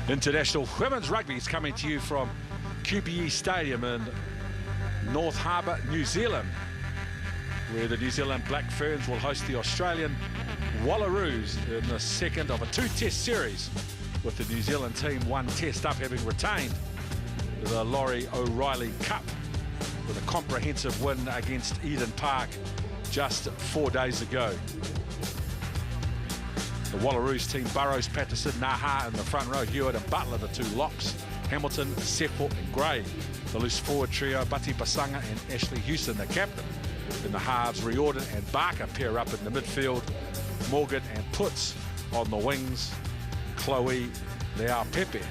International Women's Rugby is coming to you from QBE Stadium in North Harbour, New Zealand, where the New Zealand Black Ferns will host the Australian Wallaroos in the second of a two-test series, with the New Zealand team one test up, having retained the Laurie O'Reilly Cup with a comprehensive win against Eden Park just 4 days ago. The Wallaroos team: Burrows, Patterson, Naha in the front row, Hewitt and Butler, the two locks, Hamilton, Seppo and Gray. The loose forward trio: Bati Basanga and Ashley Houston, the captain. In the halves, Riordan and Barker pair up in the midfield. Morgan and Putz on the wings. Chloe Leao Pepe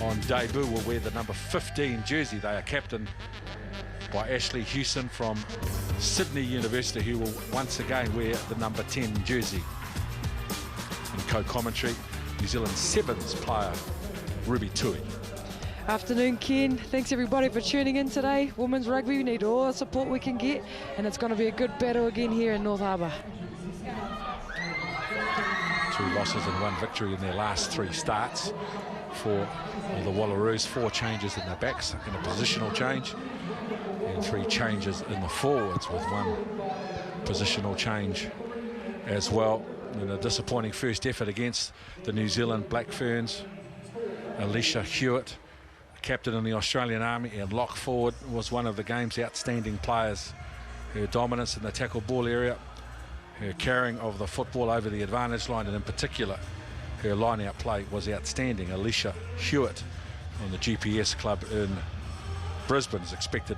on debut will wear the number 15 jersey. They are captained by Ashley Houston from Sydney University, who will once again wear the number 10 jersey. In co-commentary, New Zealand Sevens player Ruby Tui. Afternoon, Ken. Thanks everybody for tuning in today. Women's rugby, we need all the support we can get, and it's going to be a good battle again here in North Harbour. 2 losses and 1 victory in their last 3 starts for the Wallaroos. 4 changes in the backs and a positional change, and 3 changes in the forwards, with 1 positional change as well. In a disappointing first effort against the New Zealand Black Ferns, Alicia Hewitt, captain in the Australian Army and lock forward, was one of the game's outstanding players. Her dominance in the tackle ball area, her carrying of the football over the advantage line, and in particular her line-out play was outstanding. Alicia Hewitt on the GPS club in Brisbane is expected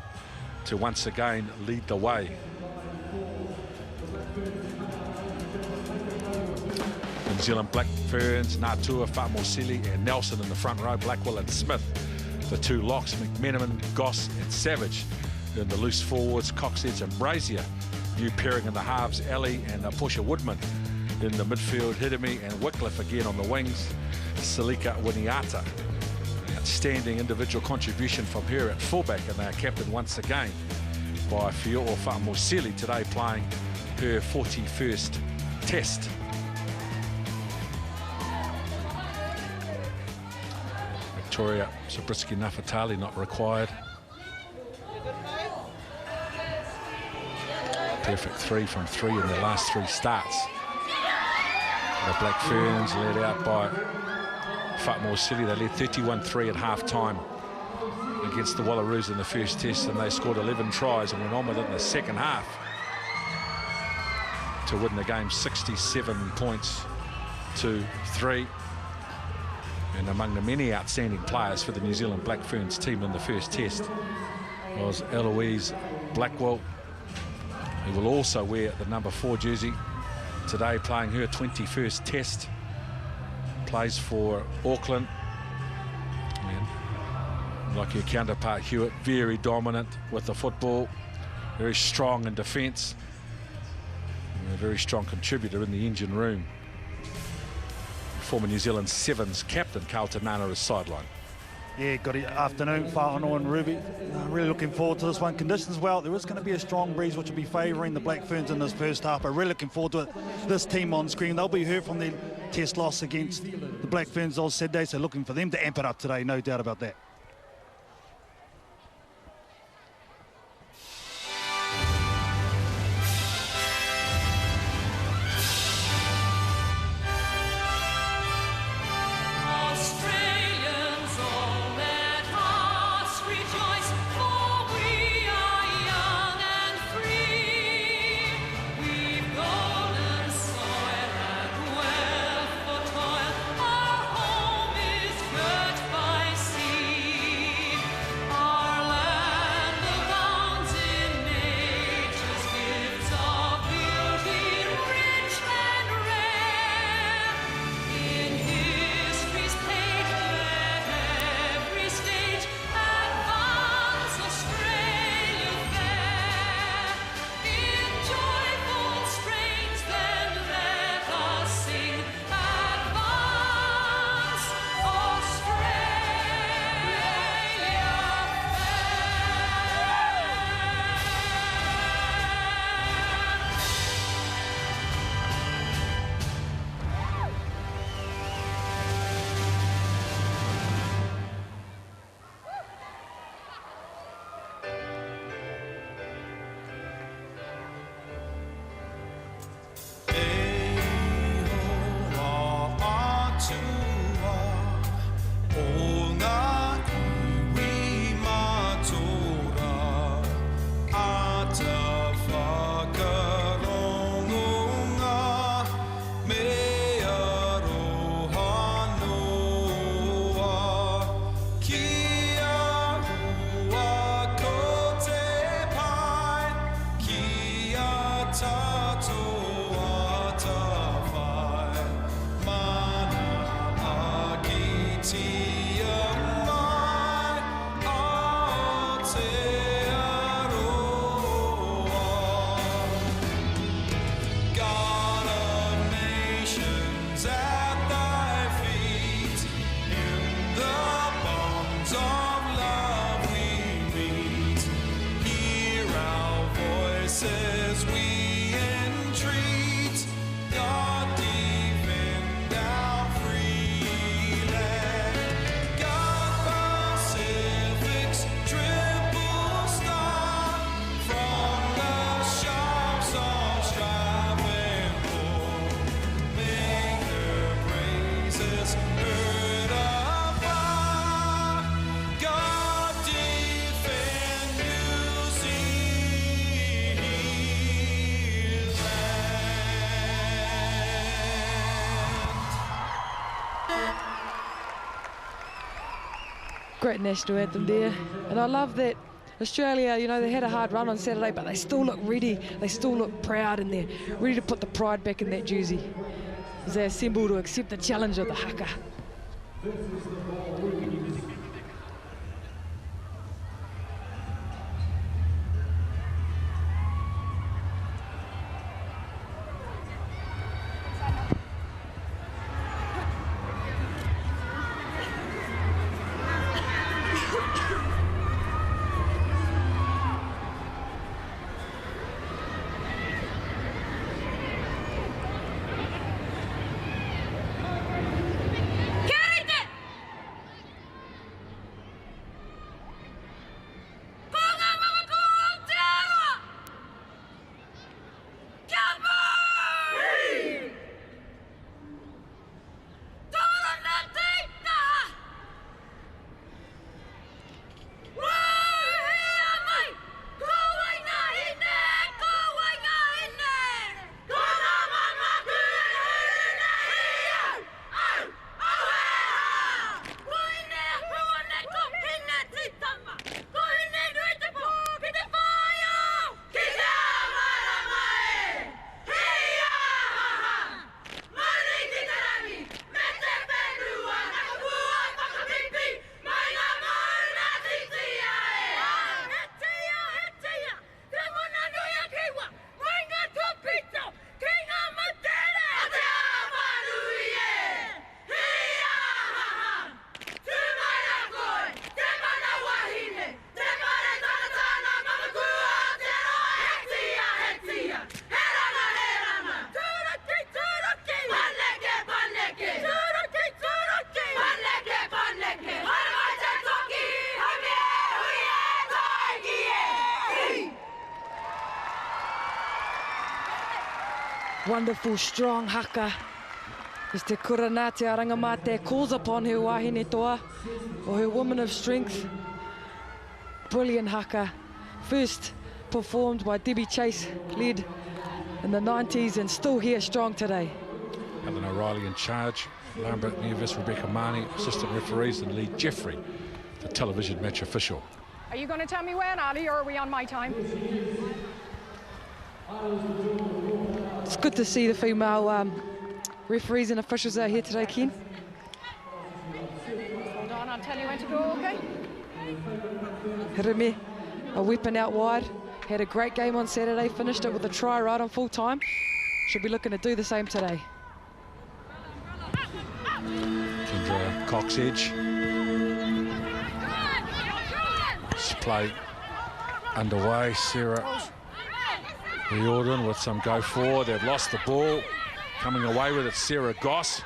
to once again lead the way. New Zealand Black Ferns: Natua, Fa'amosili and Nelson in the front row. Blackwell and Smith, the 2 locks, McMenamin, Goss and Savage. In the loose forwards, Coxheads and Brazier. New pairing in the halves, Alley and Portia Woodman. In the midfield, Hidemi and Wycliffe again on the wings. Salika Winiata. Outstanding individual contribution from her at fullback, and they are captained once again by Fiora Fa'amosili, today playing her 41st test. Victoria Zabriskie-Nafatali not required. Perfect 3 from 3 in their last 3 starts. The Black Ferns, led out by Fa'amosili, they led 31-3 at half-time against the Wallaroos in the first test, and they scored 11 tries and went on with it in the second half to win the game 67 points to 3. And among the many outstanding players for the New Zealand Black Ferns team in the first test was Eloise Blackwell, who will also wear the number 4 jersey today, playing her 21st test. Plays for Auckland. And like her counterpart Hewitt, very dominant with the football, very strong in defence, and a very strong contributor in the engine room. Former New Zealand Sevens captain Carlton Nana is sidelined. Yeah, good afternoon, Whānau and Ruby. Really looking forward to this one. Conditions, well, there is going to be a strong breeze which will be favouring the Black Ferns in this first half. I'm really looking forward to it. This team on screen, they'll be hurt from their test loss against the Black Ferns on Saturday, so looking for them to amp it up today, no doubt about that. Great national anthem there. And I love that Australia, you know, they had a hard run on Saturday, but they still look ready. They still look proud and they're ready to put the pride back in that jersey as they assemble to accept the challenge of the haka. Wonderful, strong haka. As Te Kuranate Arangamate calls upon her wahine toa, or her woman of strength. Brilliant haka. First performed by Debbie Chase, led in the 90s and still here strong today. Helen O'Reilly in charge, Lambert Nevis, Rebecca Marnie, assistant referees, and Lee Jeffrey, the television match official. Are you going to tell me when, Ali, or are we on my time? It's good to see the female referees and officials out here today, Ken. Hold on, I'll tell you when to go, okay? Hireme, a weapon out wide. Had a great game on Saturday, finished it with a try right on full time. Should be looking to do the same today. Kendra Cox edge. Play underway. Sarah Riordan with some go forward. They've lost the ball. Coming away with it, Sarah Goss,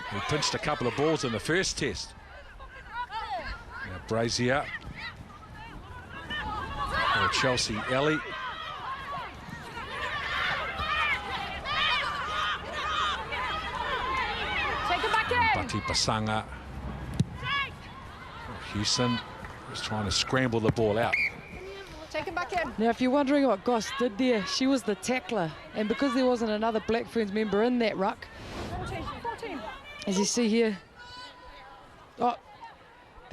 who pinched a couple of balls in the first test. Now Brazier. Or Chelsea Ellie. Take it back in. Bati Pasanga. Houston was trying to scramble the ball out. Take him back in. Now, if you're wondering what Goss did there, she was the tackler. And because there wasn't another Black Ferns member in that ruck, 14. as you see here,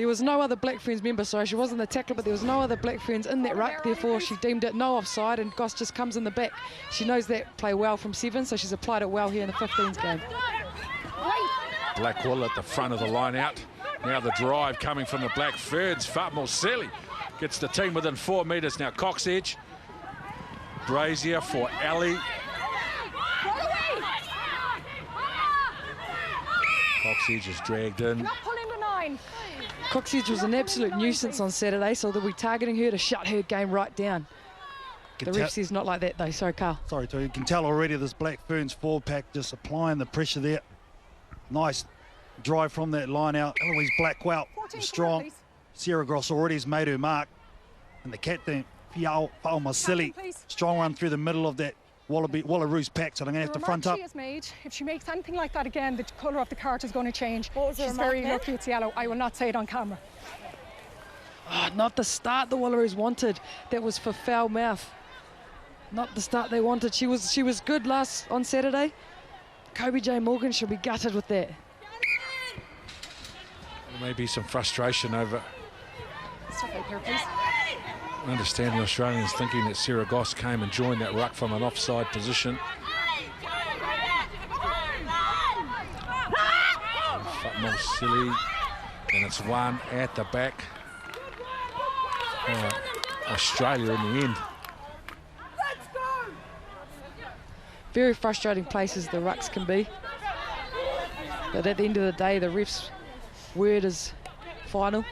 There was no other Black Ferns member, sorry, she wasn't the tackler, but there was no other Black Ferns in that ruck, therefore she deemed it no offside, and Goss just comes in the back. She knows that play well from 7, so she's applied it well here in the 15s game. Blackwell at the front of the line out. Now the drive coming from the Black Ferns. Fatmo Silly gets the team within 4 metres. Now Cox Edge. Brazier for Ali. Cox Edge is dragged in. Pull in the 9. Cox Edge was an absolute nuisance on Saturday, so they'll be targeting her to shut her game right down. The ref says not like that though. Sorry, Carl. Sorry, Tony. You can tell already this Black Ferns forward pack just applying the pressure there. Nice drive from that line out. Eloise Blackwell strong. Sarah Gross already has made her mark. And the captain, Fa'amasili, strong run through the middle of that Wallaroos pack, so I'm going to have to front up. She has made, if she makes anything like that again, the colour of the card is going to change. What was She's very lucky it's yellow. I will not say it on camera. Oh, not the start the Wallaroos wanted. That was for foul mouth. Not the start they wanted. She was good on Saturday. Kobe J. Morgan should be gutted with that. There may be some frustration over. Stop right here, please. I understand the Australians thinking that Sarah Goss came and joined that ruck from an offside position. Fatmo Silly, and it's one at the back. Australia in the end. Very frustrating places the rucks can be. But at the end of the day, the ref's word is final.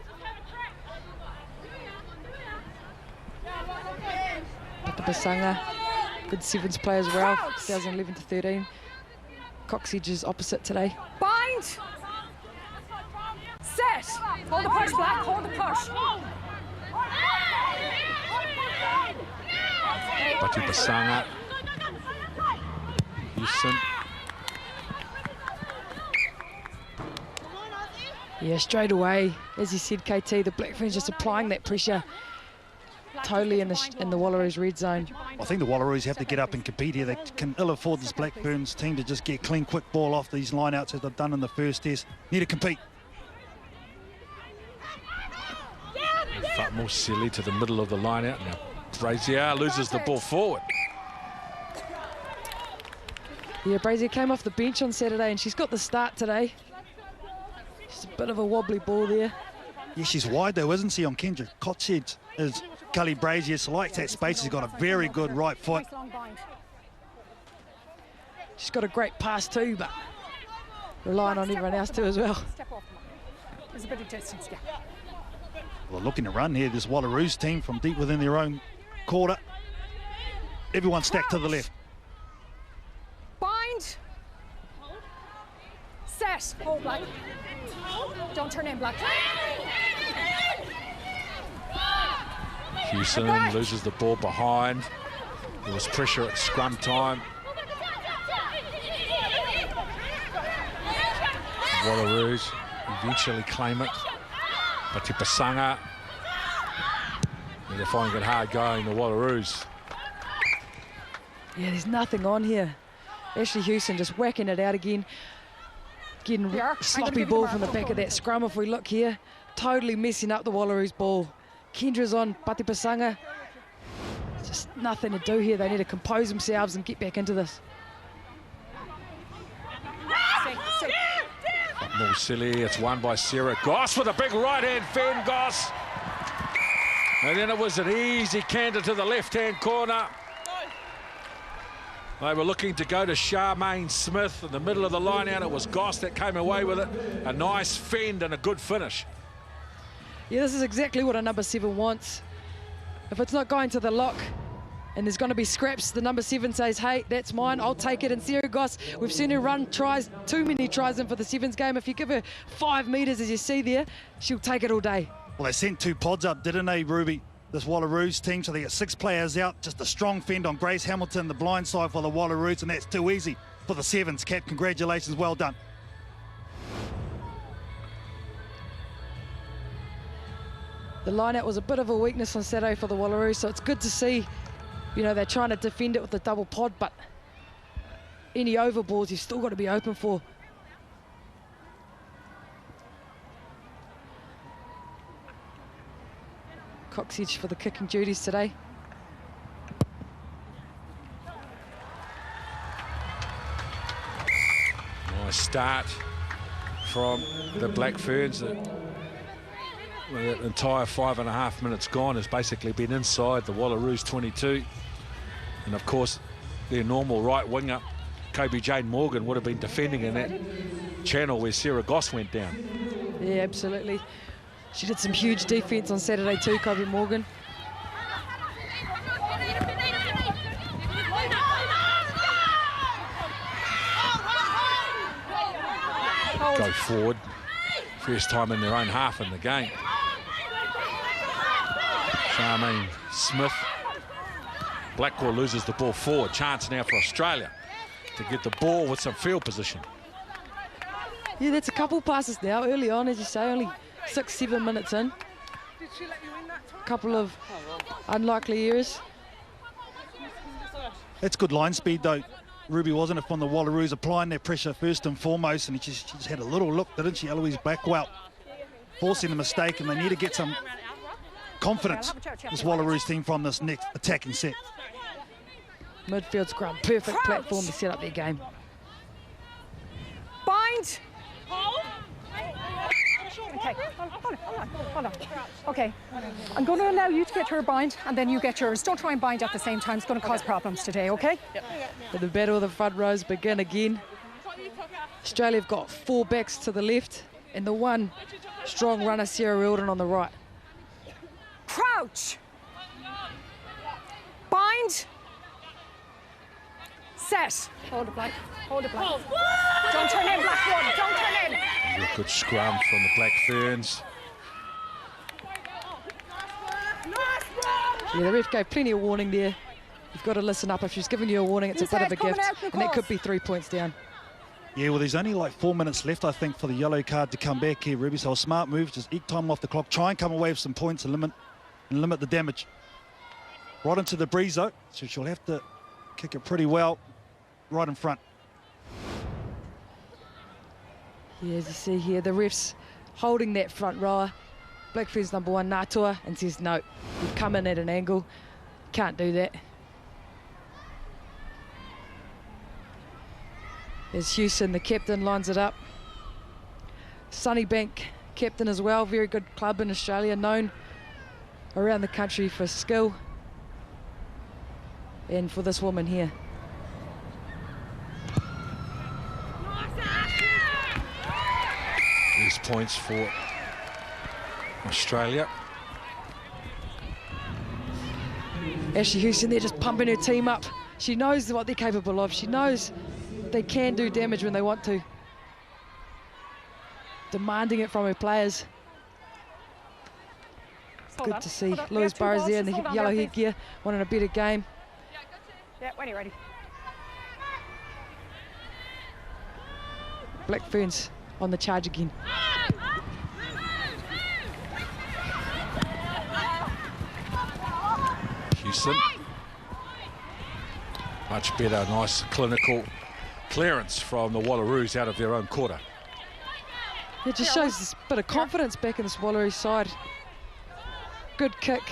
Basanga, good 7s play as well, 2011 to 13. Cox Edge is opposite today. Bind! Set! Hold the push, Black, hold the push. Bati Basanga. Houston. Yeah, straight away, as you said, KT, the Black Ferns just applying that pressure totally in the Wallaroos red zone. I think the Wallaroos have to get up and compete here. They can ill afford this Black Ferns team to just get clean, quick ball off these lineouts as they've done in the first test. Need to compete. Fatmo Silly to the middle of the line out. Now Brazier loses the ball forward. Yeah, Brazier came off the bench on Saturday and she's got the start today. She's a bit of a wobbly ball there. Yeah, she's wide though, isn't she, on Kendra? Cox Edge is Cully Brazier, so likes that space. She's got a very good right foot. Nice long bind. She's got a great pass too, but relying on everyone else too as well. Step off the mark. There's a bit of distance, yeah. Well, looking to run here, this Wallaroos team from deep within their own quarter. Everyone stacked to the left. Bind! Set! Hold, Black. Don't turn in, Black. Houston loses the ball behind. There was pressure at scrum time. Wallaroos eventually claim it. But to Basanga, they're finding it hard going, the Wallaroos. Yeah, there's nothing on here. Ashley Houston just whacking it out again. Getting sloppy ball from the back of that scrum if we look here. Totally messing up the Wallaroos ball. Kendra's on Pati Pasanga. Just nothing to do here. They need to compose themselves and get back into this. More silly, it's won by Sarah Goss with a big right-hand fend, Goss. And then it was an easy canter to the left-hand corner. They were looking to go to Charmaine Smith in the middle of the line out. It was Goss that came away with it. A nice fend and a good finish. Yeah, this is exactly what a number 7 wants. If it's not going to the lock and there's going to be scraps, the number 7 says, hey, that's mine, I'll take it. And Sarah Goss, we've seen her run tries, too many tries in for the 7s game. If you give her 5 metres, as you see there, she'll take it all day. Well, they sent 2 pods up, didn't they, Ruby? This Wallaroos team, so they got 6 players out. Just a strong fend on Grace Hamilton, the blind side for the Wallaroos, and that's too easy for the 7s. Cap, congratulations, well done. The line-out was a bit of a weakness on Saturday for the Wallaroos, so it's good to see, you know, they're trying to defend it with the double pod, but any overballs you've still got to be open for. Cox Edge for the kicking duties today. Nice start from the Black Ferns. The entire 5.5 minutes gone has basically been inside the Wallaroos 22. And of course, their normal right winger, Kobe Jane Morgan, would have been defending in that channel where Sarah Goss went down. Yeah, absolutely. She did some huge defence on Saturday too, Kobe Morgan. Go forward. First time in their own half in the game. Charmaine Smith. Blackwell loses the ball forward. Chance now for Australia to get the ball with some field position. Yeah, that's a couple passes now. Early on, as you say, only 6-7 minutes in. A couple of unlikely errors. That's good line speed, though. Ruby, wasn't it, from the Wallaroos applying their pressure first and foremost, and she just had a little look, didn't she, Eloise Blackwell, forcing a mistake, and they need to get some confidence, this Wallaroos team, from this next attacking set. Midfield scrum, perfect platform to set up their game. Bind. Okay, hold on. Okay, I'm going to allow you to get her bind, and then you get yours. Don't try and bind at the same time. It's going to cause problems today, okay? But the battle of the front rows begin again. Australia have got 4 backs to the left, and the one strong runner, Sarah Eldon, on the right. Crouch. Bind. Set. Hold it, Black. Hold it, Black. Don't turn in, Black one. Don't turn in. Real good scrum from the Black Ferns. Yeah, the ref gave plenty of warning there. You've got to listen up. If she's giving you a warning, it's a bit of a gift, and that could be 3 points down. Yeah, well, there's only like 4 minutes left, I think, for the yellow card to come back here, Ruby. So a smart move, just eke time off the clock, try and come away with some points and limit the damage. Right into the breeze, though, so she'll have to kick it pretty well right in front. Yeah, as you see here, the ref's holding that front rower. Black Ferns number 1, Natua, and says, no, you've come in at an angle. Can't do that. There's Houston, the captain, lines it up. Sunnybank, captain as well, very good club in Australia, known around the country for skill. And for this woman here. These points for Australia. Ashley Houston there just pumping her team up. She knows what they're capable of. She knows they can do damage when they want to. Demanding it from her players. Good to see Louise Burrows there in the yellow headgear, wanting a better game. Yeah, when you're ready. Black Ferns on the charge again. Houston. Much better, nice clinical clearance from the Wallaroos out of their own quarter. It just shows this bit of confidence back in this Wallaroos side. Good kick.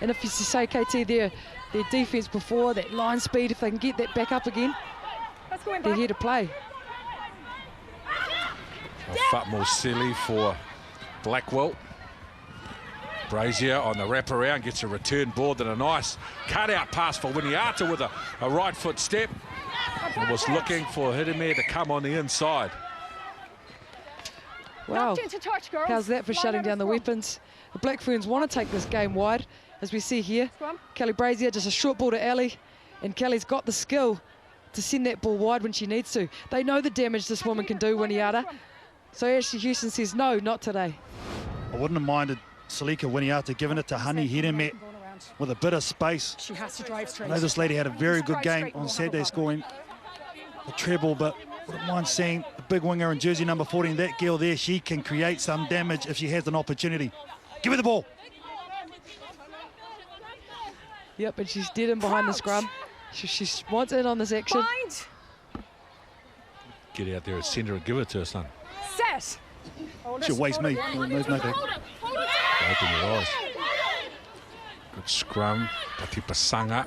And if you say, KT, their defence before, that line speed, if they can get that back up again, they're here to play. Fatmore Silly for Blackwell. Brazier on the wraparound, gets a return ball, then a nice cut-out pass for Winiata with a right foot step. And was looking for Hidemere to come on the inside. Wow, how's that for shutting down the weapons? The Black Ferns want to take this game wide, as we see here. Kelly Brazier, just a short ball to Ellie, and Kelly's got the skill to send that ball wide when she needs to. They know the damage this woman can do, Winiata. So Ashley Houston says, no, not today. I wouldn't have minded Salika Winiata giving it to Honey Hidemere with a bit of space. She has to drive straight. I know this lady had a very good game on Saturday, scoring a treble, but I wouldn't mind seeing the big winger in jersey number 14, that girl there, she can create some damage if she has an opportunity. Give her the ball. Yep, and she's dead in behind the scrum. She wants in on this action. Bind. Get out there at centre and give it to her, son. Set. She'll waste me. There's no thing. Open your eyes. Good scrum. Pati Pasanga.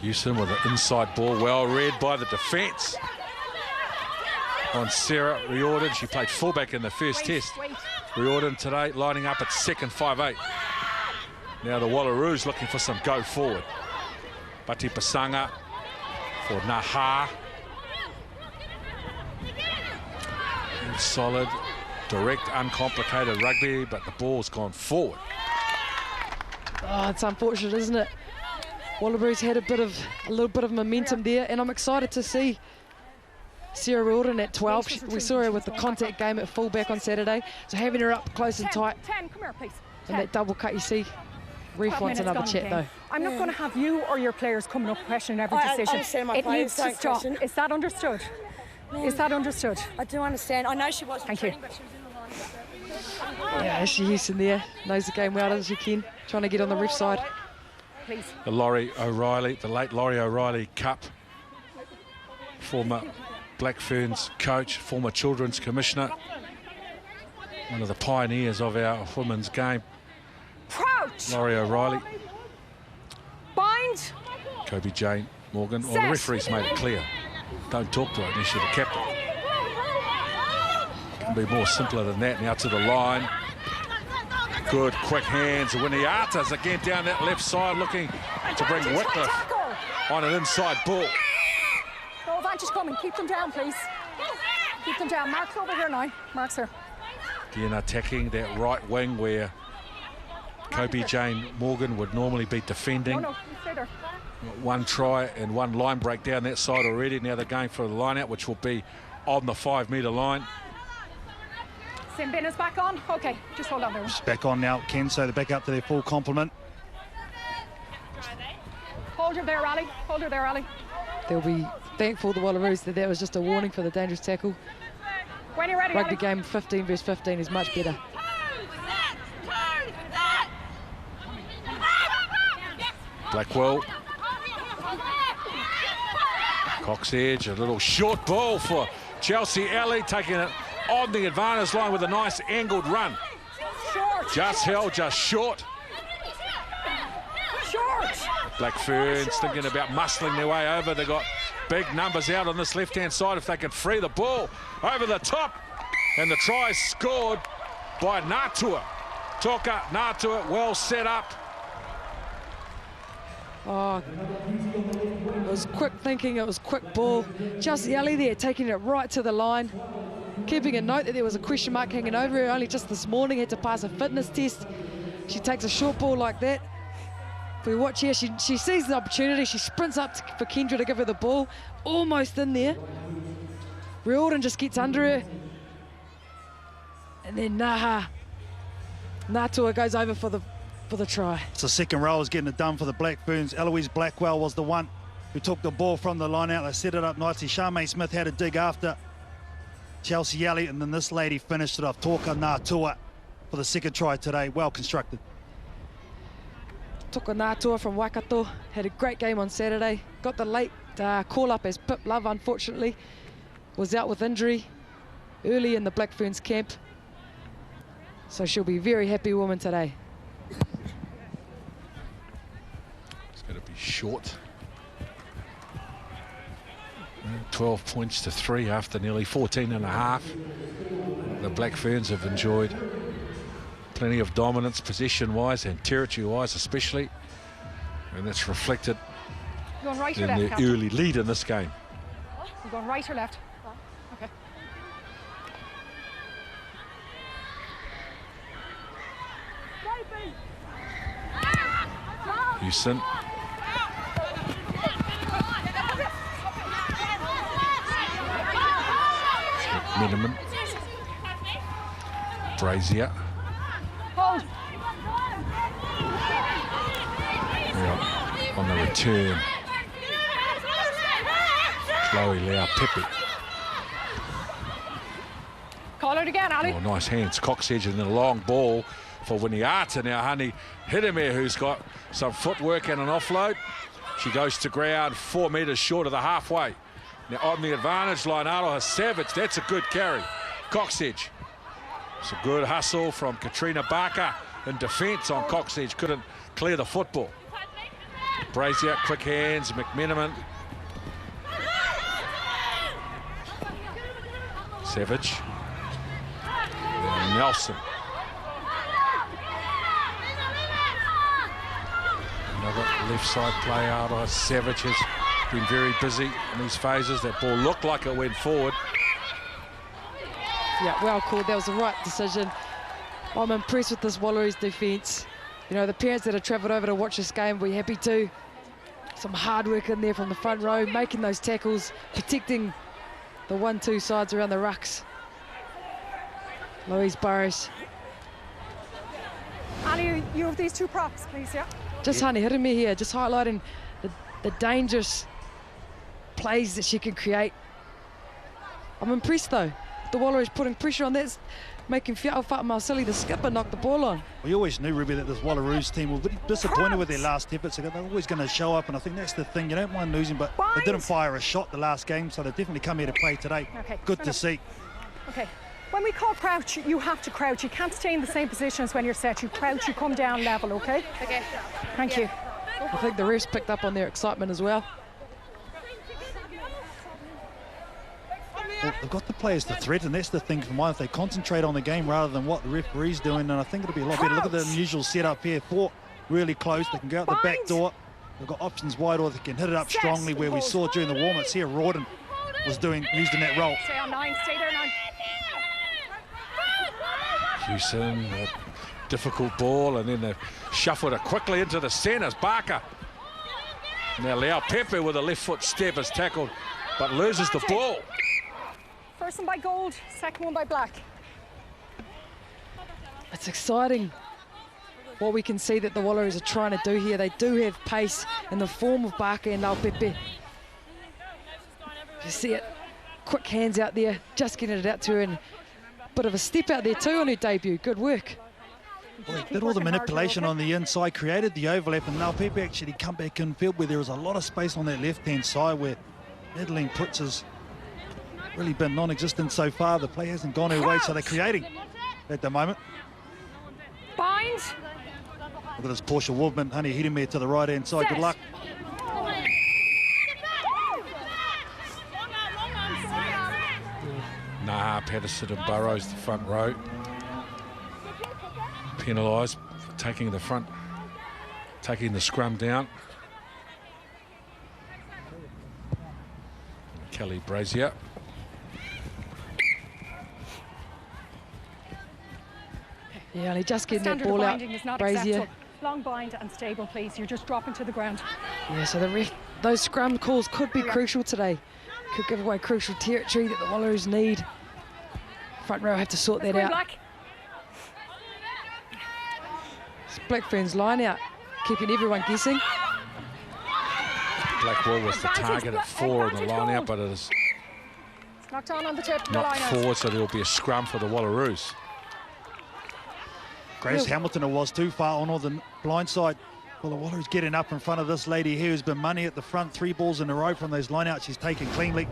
Houston with the inside ball, well read by the defence. On Sarah Riordan, she played fullback in the first test. Riordan today lining up at second 5'8". Now the Wallaroos looking for some go forward. Pati Pasanga for Naha. Solid, direct, uncomplicated rugby, but the ball's gone forward. Oh, it's unfortunate, isn't it? Wallaroos had a little bit of momentum there, and I'm excited to see Sarah Riordan at 12. We saw her with the contact game at fullback on Saturday, so having her up close and tight. 10, come here, please. 10. And that double cut, you see. Ref wants another chat, though. I'm not going to have you or your players coming up questioning every decision. It needs to stop. Is that understood? Is that understood? I do understand. I know she was. Thank you. But she was in the line. Yeah, Ashley Houston there knows the game well, doesn't she, Ken? Trying to get on the ref side. Please. The Laurie O'Reilly, the late Laurie O'Reilly Cup. Former Black Ferns coach, former children's commissioner. One of the pioneers of our women's game. Crouch! Laurie O'Reilly. Bind! Kobe Jane Morgan. Well, the referee's made it clear. Don't talk to her unless you're the captain. Can be more simpler than that. Now to the line. Good, quick hands. Winiata's again down that left side looking to bring Whitcliffe on an inside ball. No advantage coming. Keep them down, please. Keep them down. Mark's over here now. Mark's her. Again attacking that right wing where Kobe Jane Morgan would normally be defending. No, stay there. One try and one line break down that side already. Now they're going for the line out, which will be on the 5-metre line. Simbin is back on. Okay, just hold on there. It's back on now, Ken, so they're back up to their full complement. Hold her there, Ali. Hold her there, Ali. They'll be thankful, the Wallaroos, that was just a warning for the dangerous tackle. When you're ready, Rugby Ali. game 15 versus 15 is much better. Blackwell. Cox Edge, a little short ball for Chelsea Alley, taking it on the advantage line with a nice angled run. Short. Just held, just short. Short. Black Ferns thinking about muscling their way over. They've got big numbers out on this left-hand side if they can free the ball over the top. And the try scored by Natua. Toka Natua, well set up. Oh, it was quick thinking, it was quick ball. Chelsea Alley there taking it right to the line. Keeping a note that there was a question mark hanging over her. Only just this morning had to pass a fitness test. She takes a short ball like that. If we watch here, she sees the opportunity. She sprints up for Kendra to give her the ball. Almost in there. Riordan just gets under her. And then Natua goes over for the try. It's the second row is getting it done for the Black Ferns. Eloise Blackwell was the one who took the ball from the line out. They set it up nicely. Charmaine Smith had a dig after Chelsea Alley, and then this lady finished it off. Toka Natua for the second try today. Well constructed. Toka Natua from Waikato had a great game on Saturday. Got the late call up as Pip Love, unfortunately, was out with injury early in the Black Ferns camp. So she'll be a very happy woman today. It's going to be short. 12 points to 3 after nearly 14 and a half. The Black Ferns have enjoyed plenty of dominance possession-wise and territory-wise especially. And that's reflected You going right or in left, their Captain? early lead in this game. You going right or left? Okay. Houston. Miniman. Brazier. Hold. Now on the return. Chloe Lau Pepe. Call it again, Ali. Oh, nice hands. Cox Edge and then a long ball for Winiata. Now Honey Hidemere, who's got some footwork and an offload. She goes to ground 4 metres short of the halfway. Now on the advantage line, Aloha Savage. That's a good carry. Cox Edge. It's a good hustle from Katrina Barker in defence on Cox Edge. Couldn't clear the football. Brazier, quick hands, McMenamin. Savage. And Nelson. Another left side play out. Savage has been very busy in these phases. That ball looked like it went forward. Yeah, well called. That was the right decision. I'm impressed with this Wallaroos defence. You know, the parents that have travelled over to watch this game will be happy too. Some hard work in there from the front row, making those tackles, protecting the 1-2 sides around the rucks. Louise Burrows. Annie, you have these two props, please, yeah? Just Honey hitting me here, just highlighting the dangerous plays that she can create. I'm impressed though. The Wallaroos putting pressure on that, making Fia'au Fa'amausili, the skipper, knock the ball on. We always knew, Ruby, that this Wallaroos team were really disappointed with their last efforts. They're always going to show up, and I think that's the thing. You don't mind losing, but they didn't fire a shot the last game, so they definitely come here to play today. Okay, good to see. Okay. When we call crouch, you have to crouch. You can't stay in the same position as when you're set. You crouch, you come down level, okay? Okay. Thank you. I think the refs picked up on their excitement as well. Well, they've got the players to threaten. That's the thing for mine. If they concentrate on the game rather than what the referee's doing, then I think it'll be a lot better. Look at the unusual setup here. Four really close. They can go out the back door. They've got options wide, or they can hit it up strongly, where we saw during the warm-ups here, Rawdon was used in that role. Stay on 9, stay there 9. Hewson, a difficult ball, and then they shuffled it quickly into the centres. Barker. Now Leao Pepe with a left foot step is tackled, but loses the ball. First one by Gold, second one by Black. It's exciting what we can see that the Wallaroos are trying to do here. They do have pace in the form of Barker and Leao Pepe. You see it, quick hands out there, just getting it out to her, and a bit of a step out there too on her debut. Good work. Well, they did all the manipulation on the inside, created the overlap, and now Pepe actually come back in field where there was a lot of space on that left-hand side where Madeline Pritz has really been non-existent so far. The play hasn't gone her way, so they're creating at the moment. Bind. Look at this Portia Wolfman, Honey Hidemere to the right-hand side. Good luck. Nah, Patterson and Burrows, the front row. Penalised for taking the scrum down. Kelly Brazier. Yeah, only just getting that Standard ball of out, binding is not Brazier. acceptable. Long bind and stable, please. You're just dropping to the ground. Yeah, so those scrum calls could be crucial today. Could give away crucial territory that the Wallaroos need. Front row have to sort that out. Black. It's Blackfern's line out, keeping everyone guessing. Blackwell was the target at 4 in the line out, but it is It's knocked on the tip. not forward, so there will be a scrum for the Wallaroos. Grace Hamilton it was too far on the blind side. Well, the Wallaroos getting up in front of this lady here who's been money at the front. 3 balls in a row from those line-outs she's taken cleanly.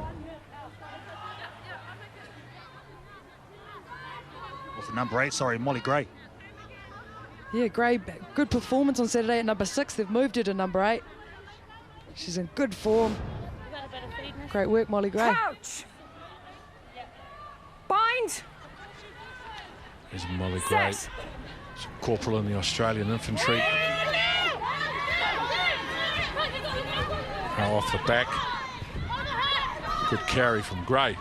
What's the number 8? Sorry, Molly Gray. Yeah, Gray, good performance on Saturday at number 6. They've moved her to number 8. She's in good form. Great work, Molly Gray. Crouch. Bind. There's Molly Gray, corporal in the Australian infantry. Now off the back. Good carry from Gray.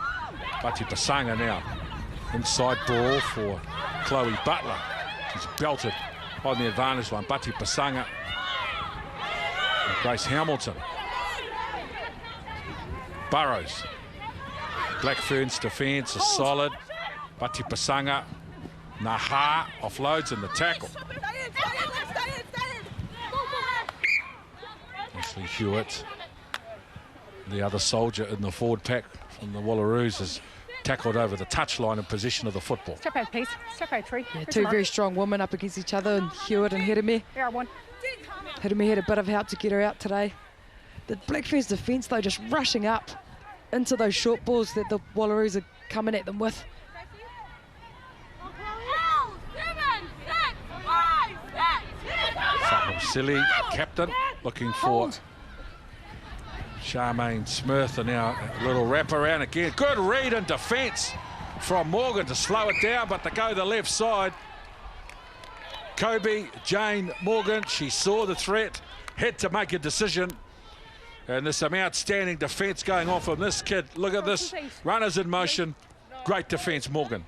Bati Pasanga now. Inside ball for Chloe Butler. She's belted on the advantage line. Bati Pasanga. And Grace Hamilton. Burrows. Blackfern's defence is solid. Bati Pasanga. Naha offloads in the tackle. Ashley Hewitt, the other soldier in the forward pack from the Wallaroos, is tackled over the touchline in possession of the football. Step out, please. Step out 3. Yeah, two very strong women up against each other, and Hewitt and Hidemere. Here, 1. Hidemere had a bit of help to get her out today. The Blackfern's defence, though, just rushing up into those short balls that the Wallaroos are coming at them with. Silly, captain, looking for Hold. Charmaine Smith, and now a little wrap around again. Good read in defence from Morgan to slow it down, but to go the left side. Kobe Jane Morgan, she saw the threat, had to make a decision. And there's some outstanding defence going on from this kid. Look at this, runners in motion. Great defence, Morgan.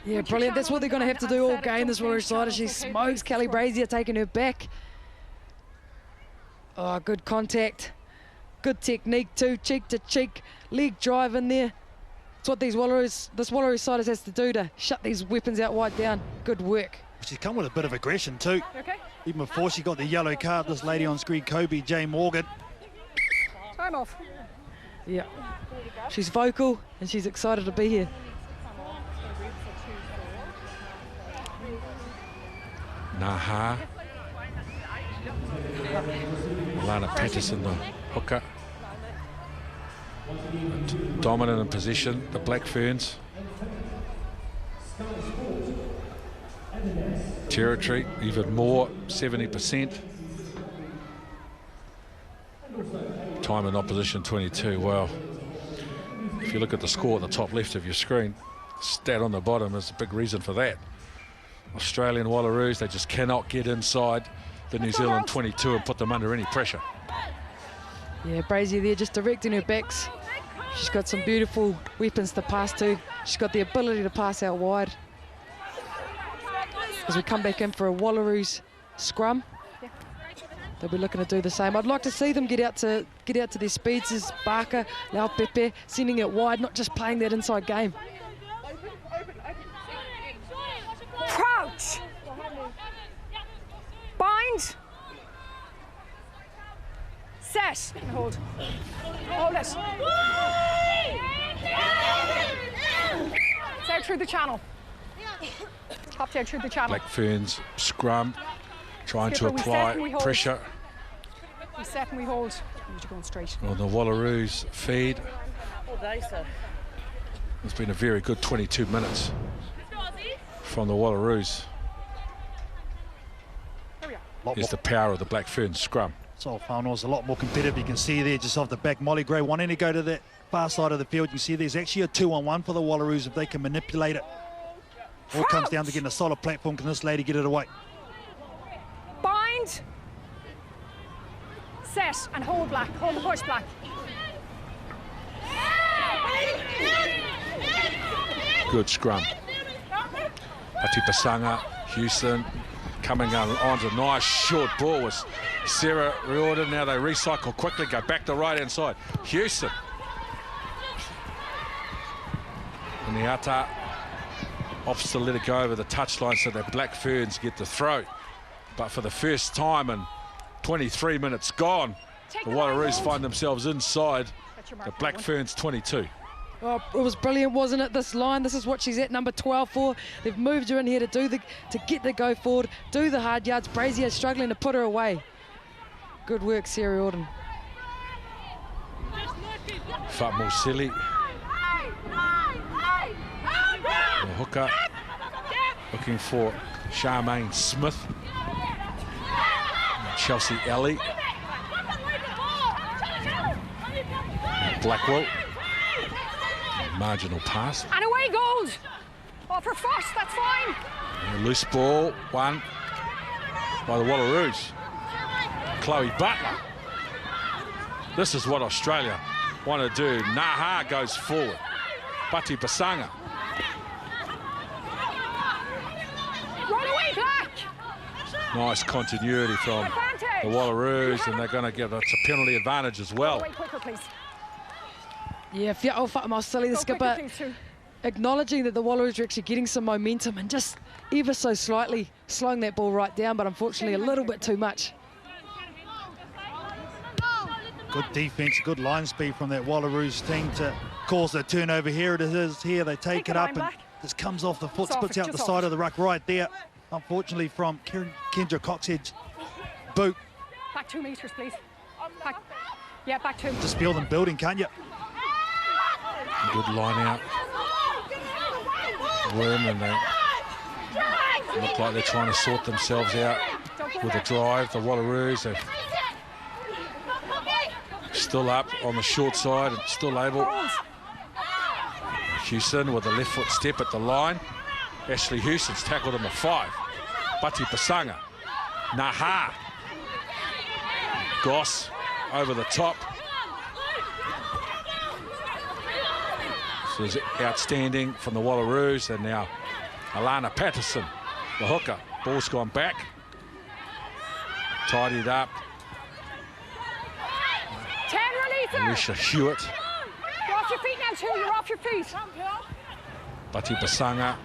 Yeah, brilliant. That's what they're going to have to do all game, this Wallaroos side, as she smokes Kelly Brazier, taking her back. Oh, good contact. Good technique too, cheek to cheek. Leg drive in there. It's what this Wallaroos side has to do to shut these weapons out wide down. Good work. She's come with a bit of aggression too. Okay. Even before she got the yellow card, this lady on screen, Kobe Jane Morgan. Time off. Yeah. She's vocal and she's excited to be here. Naha. Lana Patterson, the hooker. Dominant in position, the Black Ferns. Territory, even more, 70%. Time in opposition, 22. Well, if you look at the score at the top left of your screen, stat on the bottom is a big reason for that. Australian Wallaroos, they just cannot get inside the New Zealand 22 and put them under any pressure. Yeah, Brazier there just directing her backs. She's got some beautiful weapons to pass to. She's got the ability to pass out wide. As we come back in for a Wallaroos scrum, they'll be looking to do the same. I'd like to see them get out to their speeds as Barker, Lau Pepe, sending it wide, not just playing that inside game. Crouch. Bind. Set. Hold. Hold it. It's out through the channel. Popped out through the channel. Black Ferns scrum, trying Skipper, to we set apply and we hold. pressure We set and we hold. You're going straight. on the Wallaroos feed. It's been a very good 22 minutes from the Wallaroos. Here's the power of the Black Ferns scrum. So finals a lot more competitive. You can see there just off the back, Molly Gray wanting to go to that far side of the field. You can see there's actually a 2-on-1 for the Wallaroos if they can manipulate it. All it comes down to getting a solid platform. Can this lady get it away? Bind. Set and hold Black. Hold the push, Black. Good scrum. Pati Pasanga, Houston coming on a nice short ball with Sarah Riordan. Now they recycle quickly, go back to right-hand side. Houston. And the Ata opts to let it go over the touchline so that Black Ferns get the throw. But for the first time in 23 minutes gone, the Wallaroos find themselves inside the Black Ferns 22. Oh, it was brilliant, wasn't it? This line, this is what she's at number 12 for. They've moved her in here to get the go forward, do the hard yards. Brazier struggling to put her away. Good work, Sarah Auden. Fatmo Silly. The hooker looking for Charmaine Smith. Chelsea Ellie. Blackwell. Marginal pass. And away goes. Off her foot, that's fine. And a loose ball, one by the Wallaroos. Chloe Butler. This is what Australia want to do. Naha goes forward. Pati Pasanga. Run away, Black. Nice continuity from the Wallaroos, and they're going to give us a penalty advantage as well. Away quicker, please. Yeah, Fia'o Fa'amausili, the skipper, acknowledging that the Wallaroos are actually getting some momentum and just ever so slightly slowing that ball right down, but unfortunately a little bit too much. Good defence, good line speed from that Wallaroos team to cause the turnover. Here it is, here they take it up and this comes off the foot, splits out the side of the ruck right there. Unfortunately from Kendra Coxhead's boot. Back 2 metres, please. Back. Yeah, back 2. Just feel them building, can't you? Good line out. Worm, and they look like they're trying to sort themselves out. with a drive. The Wallaroos are still up on the short side and still able. Houston with a left foot step at the line. Ashley Houston's tackled him a 5. Bati Pasanga. Naha. Goss over the top. This is outstanding from the Wallaroos, and now Alana Patterson, the hooker. Ball's gone back. Tidied up. 10, release Alicia Hewitt. You're off your feet now, too. You're off your feet. Bati Pasanga.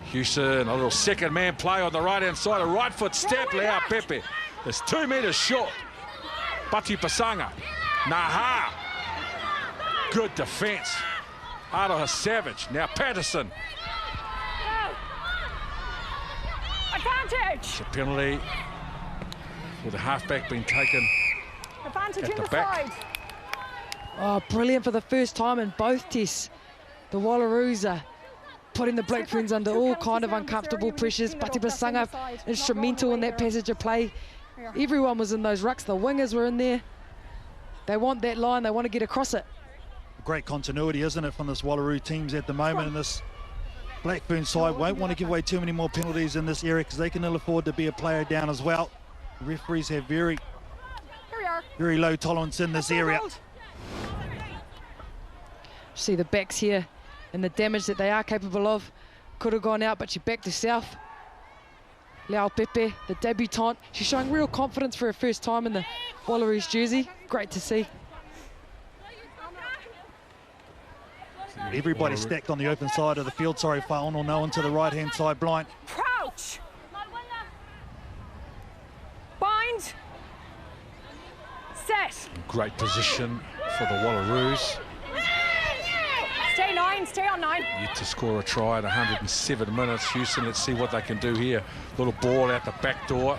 Houston, a little second man play on the right-hand side. A right foot step, Leo Pepe. It's 2 metres short. Bati Pasanga. Naha. Good defence. Aroha Savage. Now Patterson. Advantage. It's a penalty with the halfback being taken Advantage at in the the back. side. Oh, brilliant for the first time in both tests. The Wallaroos are putting the Black Ferns under all kind of uncomfortable pressures. Bati Pasanga instrumental in that passage of play. Everyone was in those rucks. The wingers were in there. They want that line. They want to get across it. Great continuity, isn't it, from this Wallaroo teams at the moment, and this Blackburn side won't want to give away too many more penalties in this area because they can ill afford to be a player down as well. The referees have very low tolerance in this area. See the backs here and the damage that they are capable of. Could have gone out, but she backed herself. Leo Pepe, the debutante, she's showing real confidence for her first time in the Wallaroos jersey. Great to see. Everybody stacked on the open side of the field. Sorry, Whaono, no one to the right-hand side blind. Crouch. Bind. Set. Great position for the Wallaroos. Stay 9, stay on 9. Yet to score a try at 107 minutes. Houston, let's see what they can do here. Little ball out the back door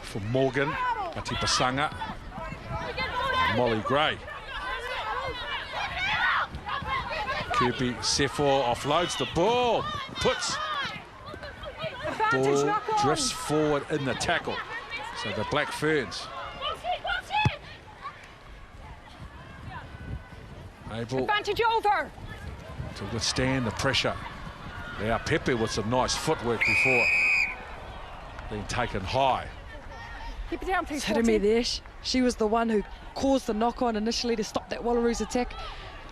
for Morgan. Bati Pasanga. Molly Gray. Kirby Sefo offloads the ball. Puts. Advantage, Ball knock on. drifts forward in the tackle. So the Black Ferns able Advantage over. to withstand the pressure. Now Pepe with some nice footwork before being taken high. Keep it down, please. Hirame there. She was the one who caused the knock-on initially to stop that Wallaroos attack.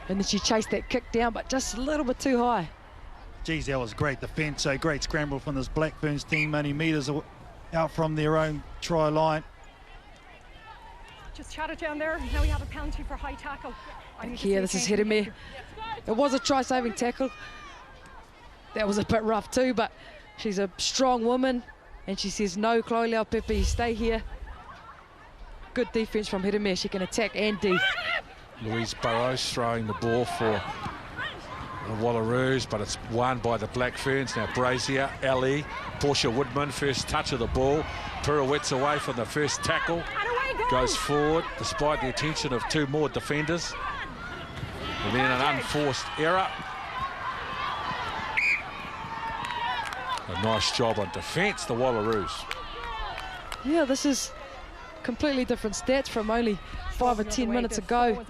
And then she chased that kick down, but just a little bit too high. Geez, that was great defence. So great scramble from this Blackburns team. Only metres out from their own try line. Just chat it down there. Now we have a penalty for high tackle. Here, this is Hirame. It was a try-saving tackle. That was a bit rough too, but she's a strong woman. And she says, no, Chloe Leo Pepe, stay here. Good defence from Hirame. She can attack and D. Louise Burrows throwing the ball for the Wallaroos, but it's won by the Black Ferns. Now Brazier, Ali, Portia Woodman, first touch of the ball. Pirouettes away from the first tackle. Goes forward despite the attention of 2 more defenders. And then an unforced error. A nice job on defence, the Wallaroos. Yeah, this is completely different stats from only 5 or 10 minutes ago.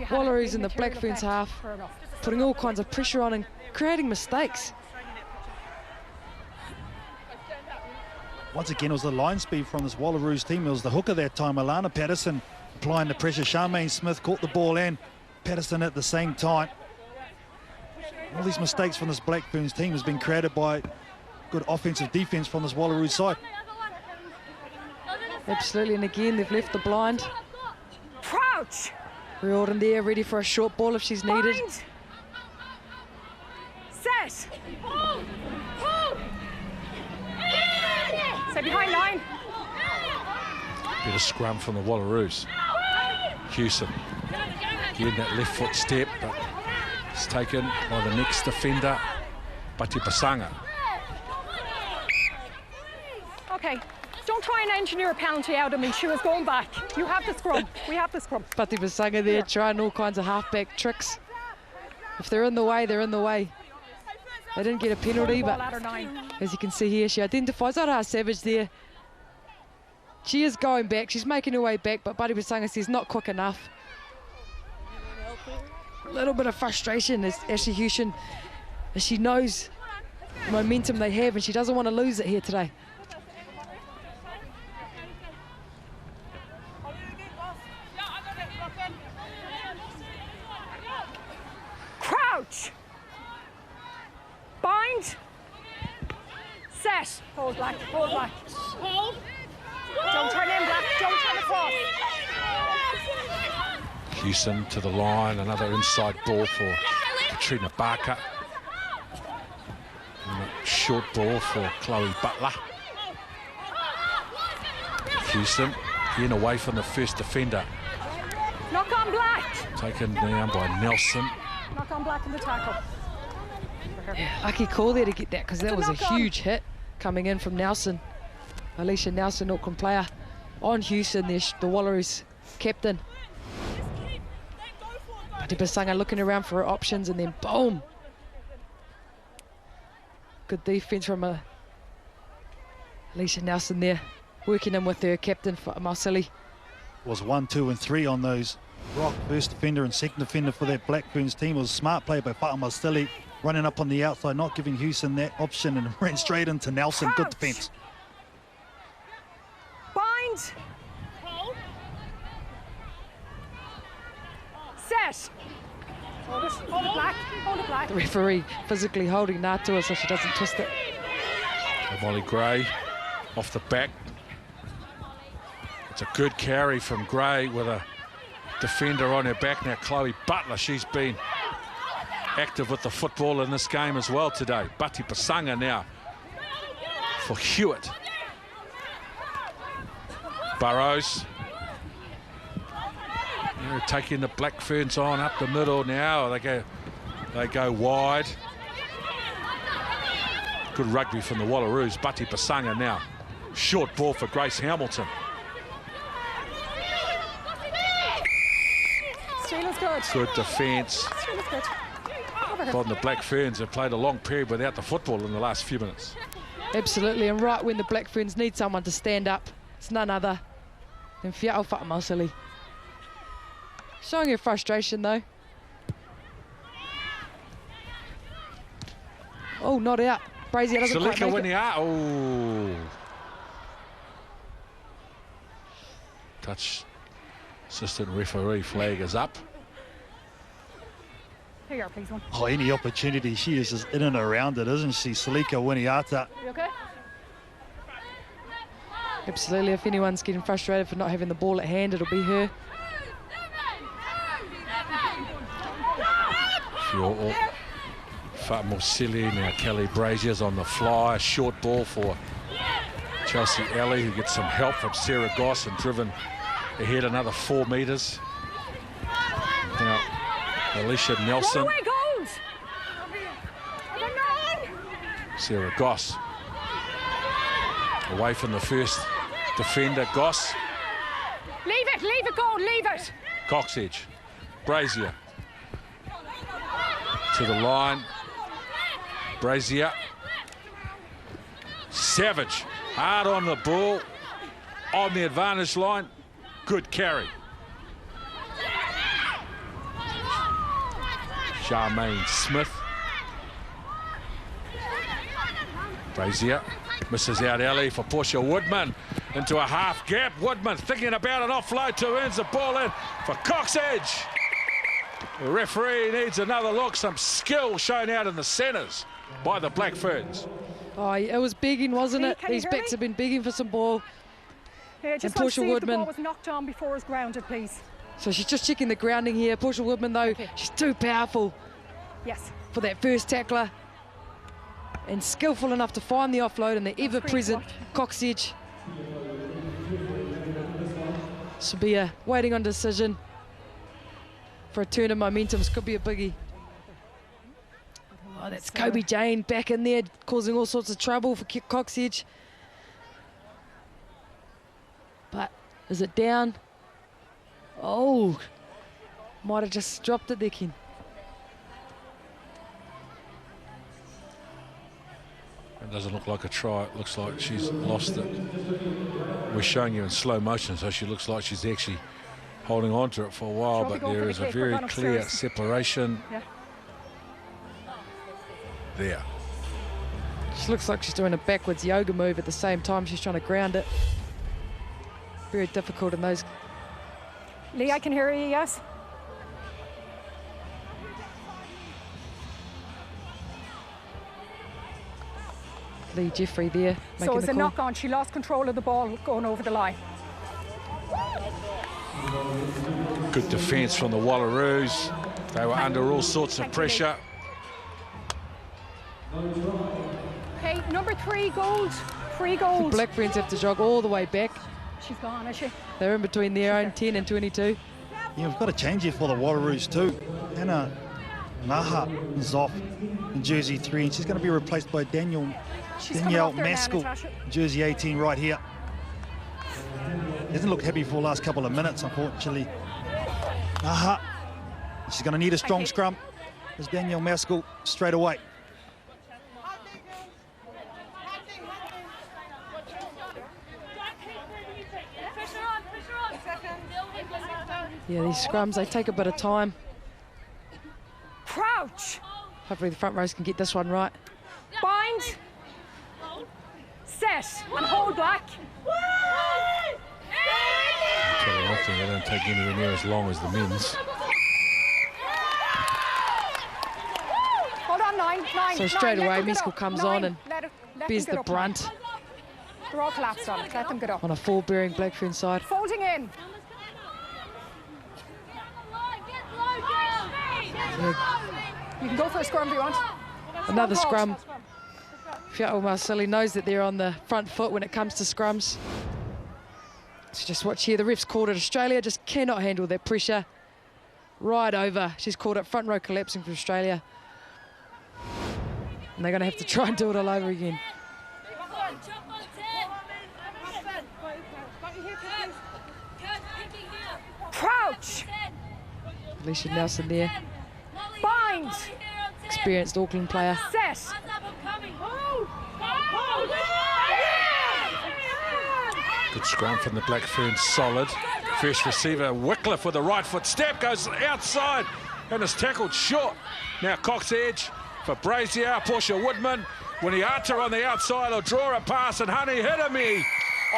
Wallaroos in the Black Ferns half, putting all kinds of pressure on and creating mistakes. Once again, it was the line speed from this Wallaroos team. It was the hooker that time, Alana Patterson, applying the pressure. Charmaine Smith caught the ball and Patterson at the same time. All these mistakes from this Blackburns team has been created by good offensive defence from this Wallaroos side. Absolutely, and again, they've left the blind. Crouch. Riordan there, ready for a short ball if she's needed. Bind. Set. Stay behind 9. Bit of scrum from the Wallaroos. Houston getting that left foot step, but it's taken by the next defender, Bati Pasanga. Okay, don't try and engineer a penalty out of me. She was going back. You have the scrum. We have the scrum. Bati Pasanga there trying all kinds of halfback tricks. If they're in the way, they're in the way. They didn't get a penalty, but Ladder 9. as you can see here, she identifies Araha Savage there. She is going back, she's making her way back, but Buddy Pasanga says not quick enough. A little bit of frustration as Ashley Hewson, as she knows the momentum they have and she doesn't want to lose it here today. Crouch. Bind. Set. Hold black, hold black. Don't turn in, black, don't turn across. Hewson to the line, another inside ball for Katrina Barker. And a short ball for Chloe Butler. Hewson in away from the first defender. Knock on black. Taken down by Nelson. Knock on black in the tackle. Lucky call there to get that, because that was a huge hit coming in from Nelson. Alicia Nelson, Auckland player, on Hewson, the Wallaroos captain. Pati Pasanga looking around for her options, and then boom! Good defence from Alicia Nelson there, working in with her captain for Mausili. Was 1, 2 and 3 on those. Rock, first defender and second defender for that Blackburns team. It was a smart play by Fatima Stili, running up on the outside, not giving Hewson that option, and ran straight into Nelson. Good defence. Bind. Set. Hold it black, hold it black. The referee physically holding Natua so she doesn't twist it. Molly Gray off the back. It's a good carry from Gray with a defender on her back. Now Chloe Butler, she's been active with the football in this game as well today. Pati Pasanga now for Hewitt. Burrows. They're taking the Black Ferns on up the middle now. They go wide. Good rugby from the Wallaroos. Pati Pasanga now. Short ball for Grace Hamilton. Steele good. Good defence. Steele good. Well, the Black Ferns have played a long period without the football in the last few minutes. Absolutely, and right when the Black Ferns need someone to stand up, it's none other than Fia'au Fa'amausili. Showing her frustration though. Oh, not out. Brazier doesn't quite Salika make it. Winia. Oh. Touch. Assistant referee flag is up. Here you are, please, one. Oh, any opportunity, she is just in and around it, isn't she? Salika Winiata. You okay? Absolutely, if anyone's getting frustrated for not having the ball at hand, it'll be her. Fa'amausili, now Kelly Brazier's on the fly. Short ball for Chelsea Alley, who gets some help from Sarah Goss and driven ahead another 4 metres. Now, Alicia Nelson. Away goals! Sarah Goss. Away from the first defender, Goss. Leave it, go, leave it! Coxedge. Brazier. To the line. Brazier. Savage. Hard on the ball. On the advantage line. Good carry. Charmaine Smith. Brazier misses out alley for Portia Woodman into a half gap. Woodman thinking about an offload to earns the ball in for Coxedge. The referee needs another look. Some skill shown out in the centres by the Black Ferns. Oh, it was begging, wasn't it? Can you These hear backs me? have been begging for some ball. Yeah, just And want to Portia see if the Woodman. ball was knocked on before it was grounded, please. So she's just checking the grounding here. Portia Woodman, though, Okay. she's too powerful Yes. for that first tackler and skillful enough to find the offload, and the ever-present Coxedge. Sabia waiting on decision for a turn of momentum. This could be a biggie. Oh, that's Kobe Jane back in there, causing all sorts of trouble for Coxedge. But is it down? Oh, might have just dropped it there, Ken. doesn't look like a try. It looks like she's lost it. We're showing you in slow motion, so she looks like she's actually holding on to it for a while, but there is a very clear separation there. She looks like she's doing a backwards yoga move at the same time she's trying to ground it. Very difficult in those. Lee, I can hear you, yes? Lee Jeffrey there making So it's the a call. knock on. She lost control of the ball going over the line. Good defence from the Wallaroos. They were under all sorts of pressure. Okay, number 3 gold. 3 gold. The Blackburns have to jog all the way back. She's gone, is she? They're in between their own 10 and 22. Yeah, we've got a change here for the Wallaroos too. Anna Naha is off in jersey 3, and she's going to be replaced by Danielle off there now, Maskell, Natasha. jersey 18 right here. Hasn't looked happy for the last couple of minutes, unfortunately. Naha, she's going to need a strong scrum. There's Danielle Maskell straight away. Yeah, these scrums, they take a bit of time. Crouch. Hopefully the front rows can get this one right. Bind. Set. And hold back. I'll tell you one thing, they don't take anywhere near as long as the men's. Hold on, 9. So straight Let away, them get Maskell up. comes 9. on and let bears them the get up, 9. brunt They're all collapsed on it. Let them get up. on a full-bearing Blackfern side. Folding in. You can go for a scrum if you want. Another Scrum scrum. Fiato Marsili knows that they're on the front foot when it comes to scrums. So just watch here, the ref's called it. Australia just cannot handle that pressure. Right over. She's called it front row collapsing for Australia. And they're going to have to try and do it all over again. Crouch. Alicia Nelson there, Bind. experienced Auckland player. Set. Good scrum from the Blackferns, solid. First receiver, Wycliffe with the right foot step, goes outside and is tackled short. Now Cox Edge for Brazier, Portia Woodman. Winiata on the outside will draw a pass, and Honey Hidemi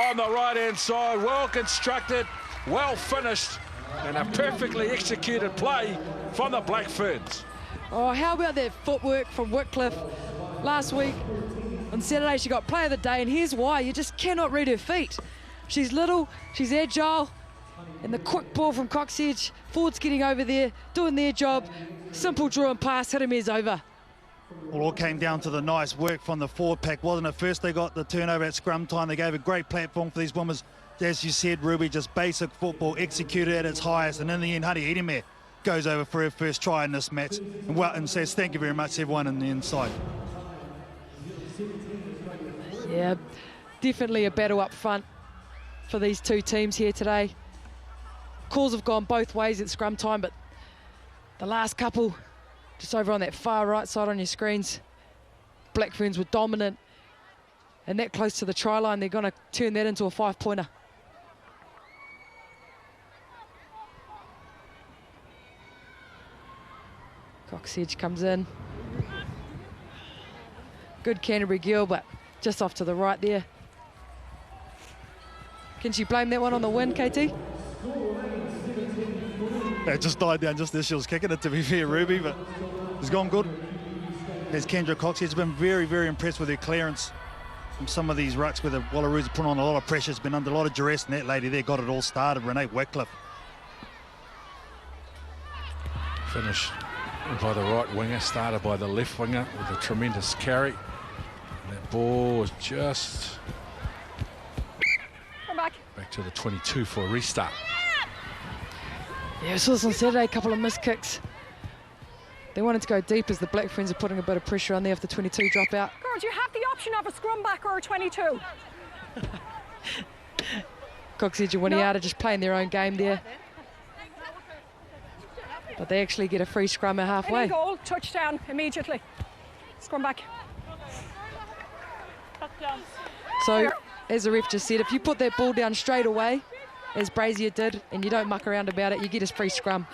on the right-hand side. Well constructed, well finished, and a perfectly executed play from the Blackferns. Oh, how about that footwork from Wycliffe last week? On Saturday, she got player of the day, and here's why. You just cannot read her feet. She's little, she's agile, and the quick ball from Cox Edge. Ford's getting over there, doing their job. Simple draw and pass, Hidemi's over. Well, all came down to the nice work from the forward pack, wasn't it? First they got the turnover at scrum time. They gave a great platform for these women. As you said, Ruby, just basic football executed at its highest. And in the end, Honey Hidemi goes over for her first try in this match and says thank you very much, everyone in the inside. Yeah, definitely a battle up front for these two teams here today. Calls have gone both ways at scrum time, but the last couple, just over on that far right side on your screens, Blackferns were dominant, and that close to the try line, they're going to turn that into a 5-pointer. Cox Edge comes in. Good Canterbury girl, but just off to the right there. Can she blame that one on the wind, KT? It just died down just as she was kicking it, to be fair, Ruby, but it's gone good. As Kendra Cox has been very, very impressed with her clearance from some of these rucks where the Wallaroos are putting on a lot of pressure. It's been under a lot of duress, and that lady there got it all started, Renee Wycliffe. Finished by the right winger, started by the left winger with a tremendous carry. And that ball was just Come back. back to the 22 for a restart. Yeah, we saw this on Saturday, a couple of missed kicks. They wanted to go deep as the Blackferns are putting a bit of pressure on there if the 22 drop out. Girls, you have the option of a scrum back or a 22. Cox Edge and Winiata just playing their own game there. But they actually get a free scrum at halfway. Any goal, touchdown immediately. Scrum back. So, as the ref just said, if you put that ball down straight away, as Brazier did, and you don't muck around about it, you get a free scrum.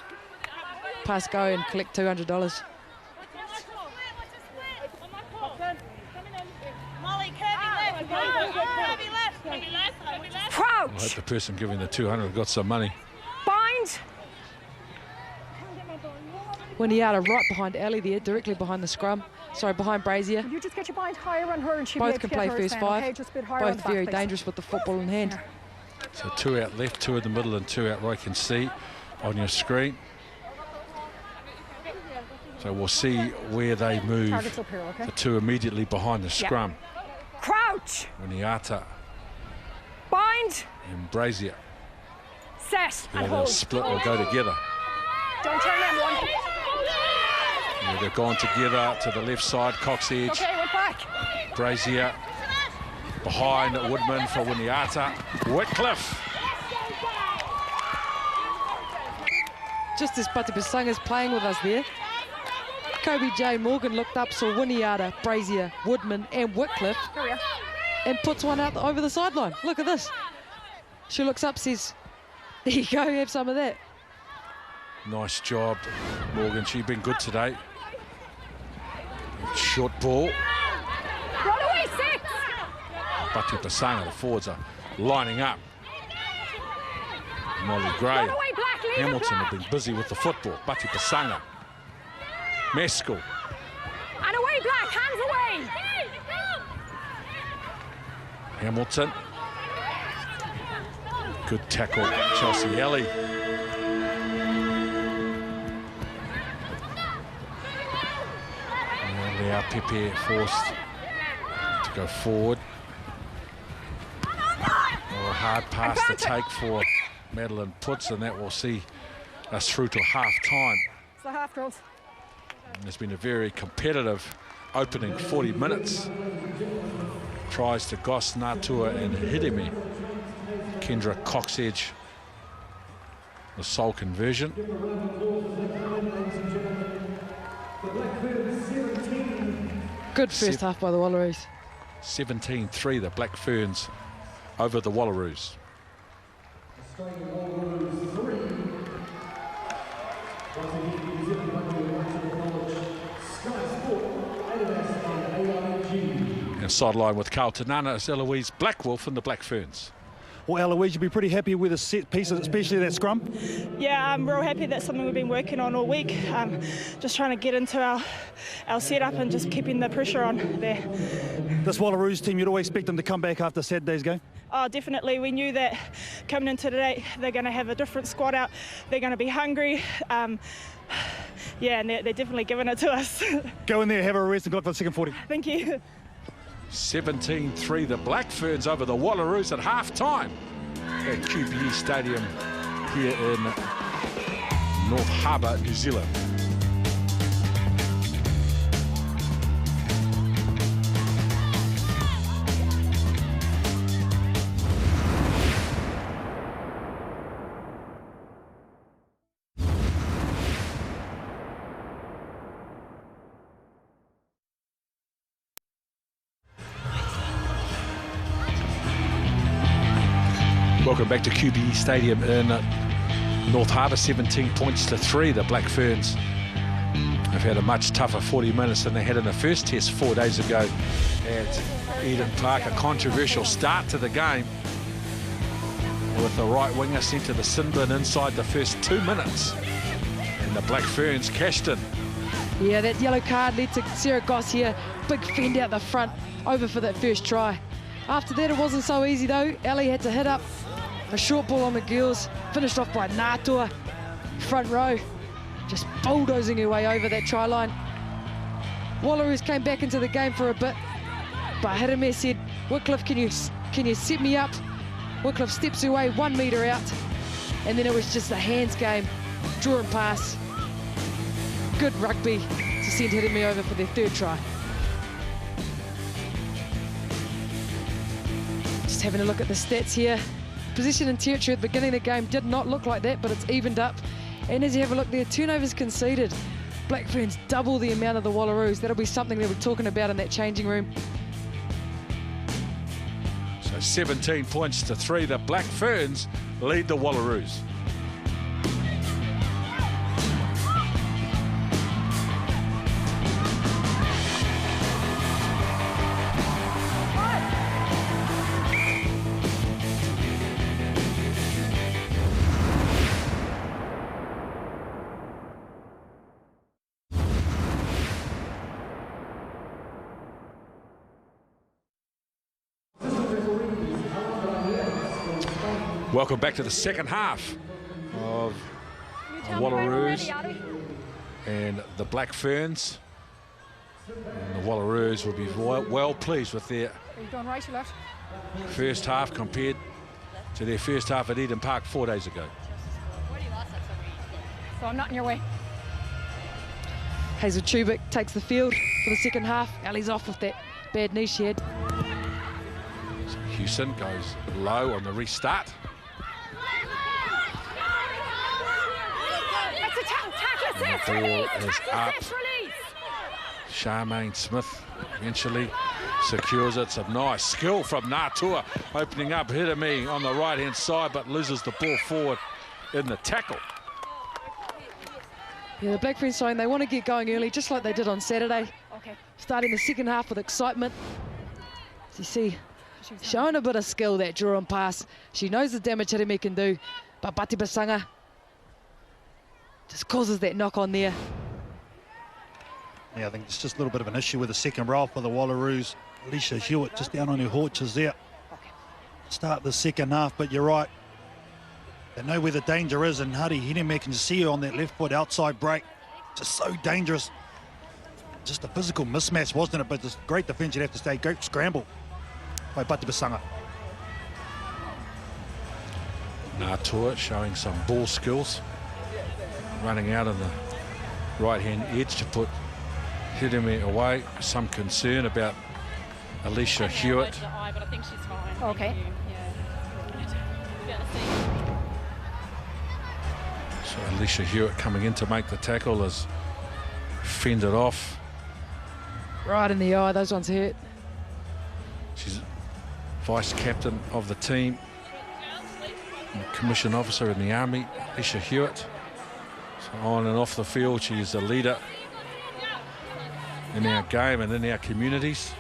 Pass go and collect $200. Crouch. I hope the person giving the 200 got some money. Bind. Winiata right behind Ali there, directly behind the scrum. Sorry, behind Brazier. You just get your bind higher on her and she'll Both be able can to play get hers first down, five. okay? Just a bit higher on the Both back, very please. dangerous with the football in hand. So 2 out left, 2 in the middle and 2 out right, you can see on your screen. So we'll see where they move. Targets up here, okay? The 2 immediately behind the scrum. Crouch. Winiata Bind. and Brazier. Set. Yeah, And they'll hold. split or go together. Don't turn them one. Yeah, they've gone together to the left side, Cox edge. Okay, we're back. Brazier behind Woodman for Winiata. Whitcliffe. Just as Pati Pasanga's playing with us there, Kobe J. Morgan looked up, saw Winiata, Brazier, Woodman and Whitcliffe Here we are. and puts one out over the sideline. Look at this. She looks up, says, there you go, have some of that. Nice job, Morgan. She's been good today. Short ball. Run away, 6. Pati Pasanga, the forwards are lining up. Molly Gray. Run away, Black. Leave Hamilton it, Black. have been busy with the football. Pati Pasanga. Meskel. And away, Black. Hands away. Hamilton. Good tackle, Chelsea Ellie. And Lea Pepe forced to go forward. Oh, a hard pass to take for Madeline Puts, and that will see us through to half time. It's the half girls. It's been a very competitive opening 40 minutes. Tries to Goss, Natua and Hidemi. Kendra Coxedge, the sole conversion. Good first half by the Wallaroos. 17-3, the Black Ferns over the Wallaroos. And sideline with Carlton Nana is Eloise Blackwolf and the Black Ferns. Well, Eloise, you'll be pretty happy with the set pieces, especially that scrum. Yeah, I'm real happy. That's something we've been working on all week. Just trying to get into our setup and just keeping the pressure on there. This Wallaroos team, you'd always expect them to come back after Saturday's game. Oh, definitely. We knew that coming into today, they're going to have a different squad out. They're going to be hungry. Yeah, and they're definitely giving it to us. Go in there, have a rest, and go for the second 40. Thank you. 17-3, the Black Ferns over the Wallaroos at half-time at QBE Stadium here in North Harbour, New Zealand. Welcome back to QBE Stadium in North Harbour, 17 points to 3. The Black Ferns have had a much tougher 40 minutes than they had in the first test 4 days ago at Eden Park. A controversial start to the game with the right winger sent to the sin bin inside the first 2 minutes. And the Black Ferns cashed in. Yeah, that yellow card led to Sarah Goss here. Big fend out the front, over for that first try. After that, it wasn't so easy though. Ali had to hit up a short ball on the girls, finished off by Natua, front row, just bulldozing her way over that try line. Wallaroos came back into the game for a bit, but Hirame said, Whitcliffe, can you set me up? Whitcliffe steps away 1 metre out, and then it was just a hands game, draw and pass. Good rugby to send Hirame over for their third try. Just having a look at the stats here. Position and territory at the beginning of the game did not look like that, but it's evened up. And as you have a look there, turnovers conceded. Black Ferns double the amount of the Wallaroos. That'll be something they'll be talking about in that changing room. So 17 points to 3. The Black Ferns lead the Wallaroos. Welcome back to the second half of Wallaroos and the Black Ferns. And the Wallaroos will be well pleased with their Are you going right or left? first half compared to their first half at Eden Park 4 days ago. So I'm not in your way. Hazel Tubic takes the field for the second half. Ellie's off with that bad knee she had. So Hewson goes low on the restart. And the ball is up. Charmaine Smith eventually secures it. Some nice skill from Natua, opening up Hirame on the right-hand side, but loses the ball forward in the tackle. Yeah, the Black Ferns saying they want to get going early, just like they did on Saturday. Okay. Starting the second half with excitement. As you see, showing a bit of skill, that draw and pass. She knows the damage Hirame can do, but Pati Pasanga just causes that knock on there. Yeah, I think it's just a little bit of an issue with the second row for the Wallaroos. Alicia Hewitt just down on her haunches there. Start the second half, but you're right. They know where the danger is, and Hari Hirame can see her on that left foot outside break. Just so dangerous. Just a physical mismatch, wasn't it? But just great defence, you'd have to say. Great scramble by Pati Pasanga. Natua showing some ball skills. Running out on the right-hand edge to put Hirame away. Some concern about Alicia Hewitt. But I think she's fine. Okay. So Alicia Hewitt coming in to make the tackle is fended off. Right in the eye, those ones hurt. She's vice captain of the team, and commissioned officer in the Army, Alicia Hewitt. So on and off the field, she is a leader in our game and in our communities.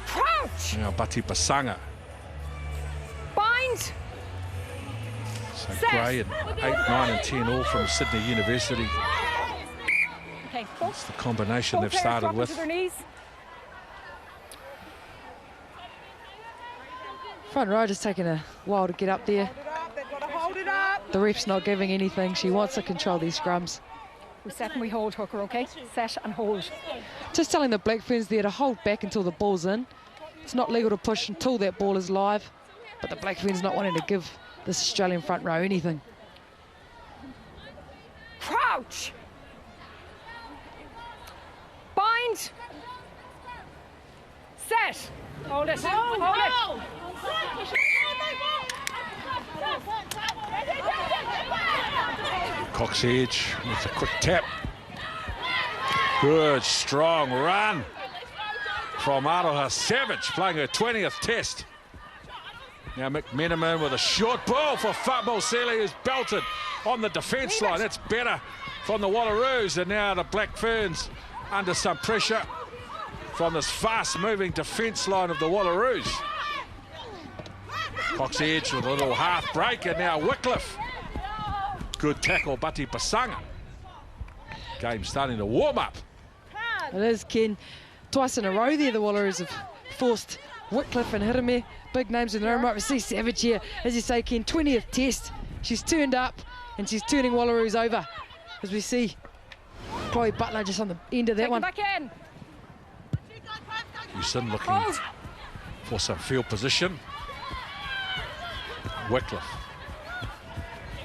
Crouch! Now Pati Pasanga. Bind! So Gray and 8, 9 and 10 all from Sydney University. Okay, It's the combination they've players started drop with. into their knees. Front row just taking a while to get up there. The ref's not giving anything. She wants to control these scrums. We set and we hold, Hooker, okay? Set and hold. Just telling the Black Ferns there to hold back until the ball's in. It's not legal to push until that ball is live, but the Black Ferns not wanting to give this Australian front row anything. Crouch! Bind! Set! Hold it. Hold it. Cox Edge with a quick tap. Good, strong run from Aroha Savage, playing her 20th test. Now McMenamin with a short ball for Fabo Sele, who's belted on the defence line. That's better from the Wallaroos, and now the Black Ferns under some pressure from this fast-moving defence line of the Wallaroos. Cox Edge with a little half break, and now Wycliffe. Good tackle, Pati Pasanga. Game starting to warm up. It is, Ken. Twice in a row there, the Wallaroos have forced Wycliffe and Hirame, big names in their own right. We see Savage here, as you say, Ken, 20th test. She's turned up, and she's turning Wallaroos over, as we see Chloe Butler just on the end of that one. Back in. Hewson looking for some field position. Wycliffe.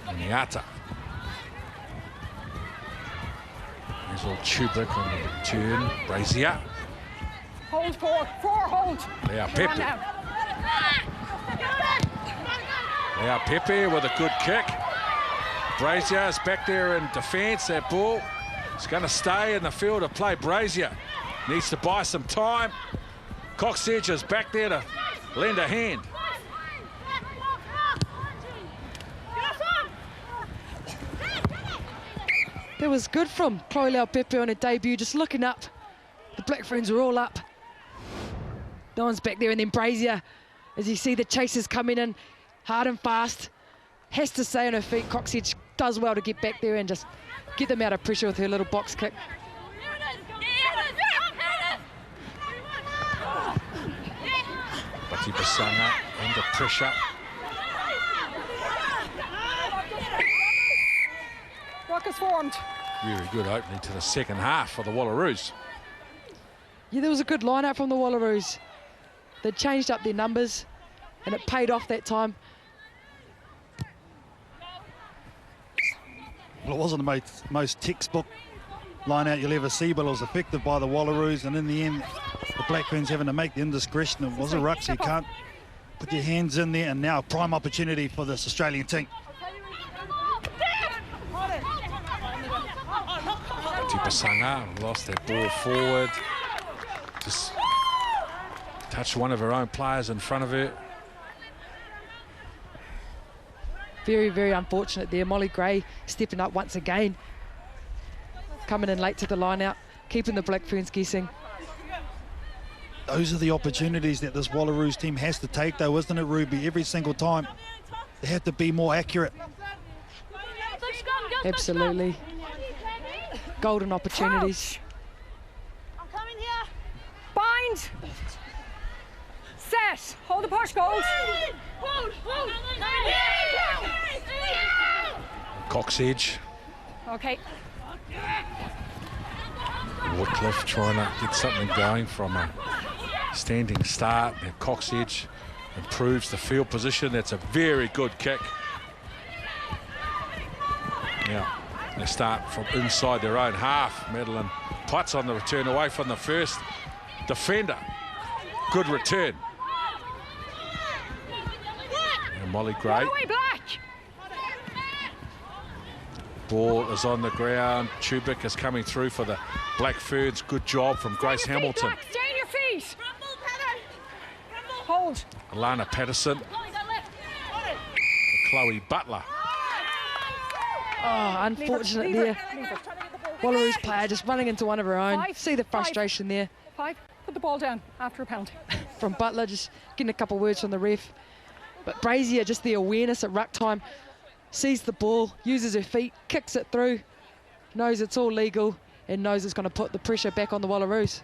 Niata. There's all Tubic on the return. Brazier. Hold forward. Hold. Lea Pepe. Lea Pepe with a good kick. Brazier is back there in defence. That ball is going to stay in the field of play. Brazier needs to buy some time. Cox Edge is back there to lend a hand. That was good from Chloe Leaupepe on her debut, just looking up. The Black Ferns are all up. No one's back there, and then Brazier, as you see the chasers coming in hard and fast, has to stay on her feet. Coxedge does well to get back there and just get them out of pressure with her little box kick. Pati Pasanga under pressure. Rock is formed. Very good opening to the second half for the Wallaroos. Yeah, there was a good line-out from the Wallaroos. They changed up their numbers, and it paid off that time. Well, it wasn't the most textbook line-out you'll ever see, but it was effective by the Wallaroos, and in the end, the Black Ferns having to make the indiscretion. It was a ruck, so you can't put your hands in there, and now a prime opportunity for this Australian team. Pati Pasanga lost that ball forward. Just touched one of her own players in front of her. Very, very unfortunate there. Molly Gray stepping up once again. Coming in late to the line-out, keeping the Black Ferns guessing. Those are the opportunities that this Wallaroos team has to take, though, isn't it, Ruby? Every single time, they have to be more accurate. Absolutely. Golden opportunities. I'm coming here. Bind. Set. Hold the push, Gold. Coxedge. Okay. Woodcliff trying to get something going from a standing start. And Coxedge improves the field position. That's a very good kick. Now they start from inside their own half. Madeline Potts on the return away from the first defender. Good return. And Molly Gray. Ball is on the ground. Chubik is coming through for the Black Ferns. Good job from Grace Hamilton. Stay on your feet. Hold. Alana Patterson. Chloe Butler. Oh, unfortunate there. Wallaroos player just running into one of her own. See the frustration there. 5. Put the ball down after a penalty. From Butler, just getting a couple of words from the ref. But Brazier, just the awareness at ruck time, sees the ball, uses her feet, kicks it through, knows it's all legal, and knows it's going to put the pressure back on the Wallaroos.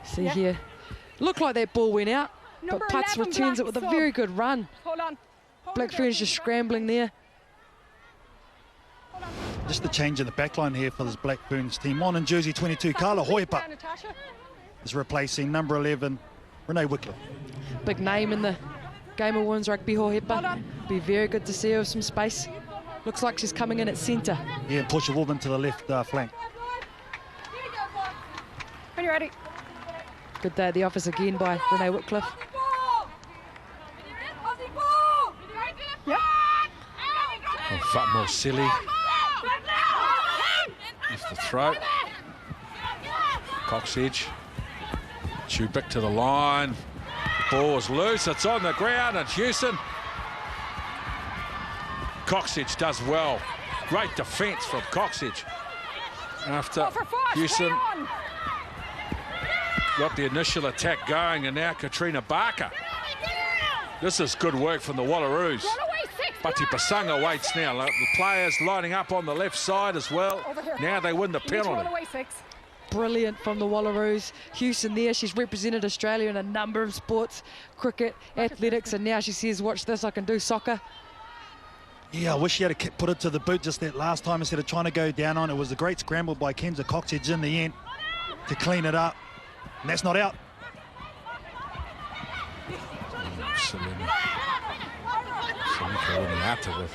See here, looked like that ball went out, but Putz returns it with a very good run. Hold on. Black Ferns just scrambling there. Just the change in the backline here for this Black Ferns team. On in jersey 22, Carla Hoipa is replacing number 11, Renee Wycliffe. Big name in the game of women's rugby, Hoipa. Be very good to see her with some space. Looks like she's coming in at centre. Yeah, and push a woman to the left flank. When you're ready. Good day at the office again by Renee Wycliffe. Yep. And Fatmo Silly off the throat. Coxedge. Chubik to the line. The ball is loose. It's on the ground, and Houston. Coxedge does well. Great defence from Coxedge. After Houston got the initial attack going, and now Katrina Barker. This is good work from the Wallaroos. Pati Pasanga waits now. The players lining up on the left side as well. Now they win the penalty. Brilliant from the Wallaroos. Houston there, she's represented Australia in a number of sports, cricket, athletics, and now she says, watch this, I can do soccer. Yeah, I wish she had put it to the boot just that last time instead of trying to go down on it. It was a great scramble by Kenza Coxedge in the end to clean it up. And that's not out. Salika winning after with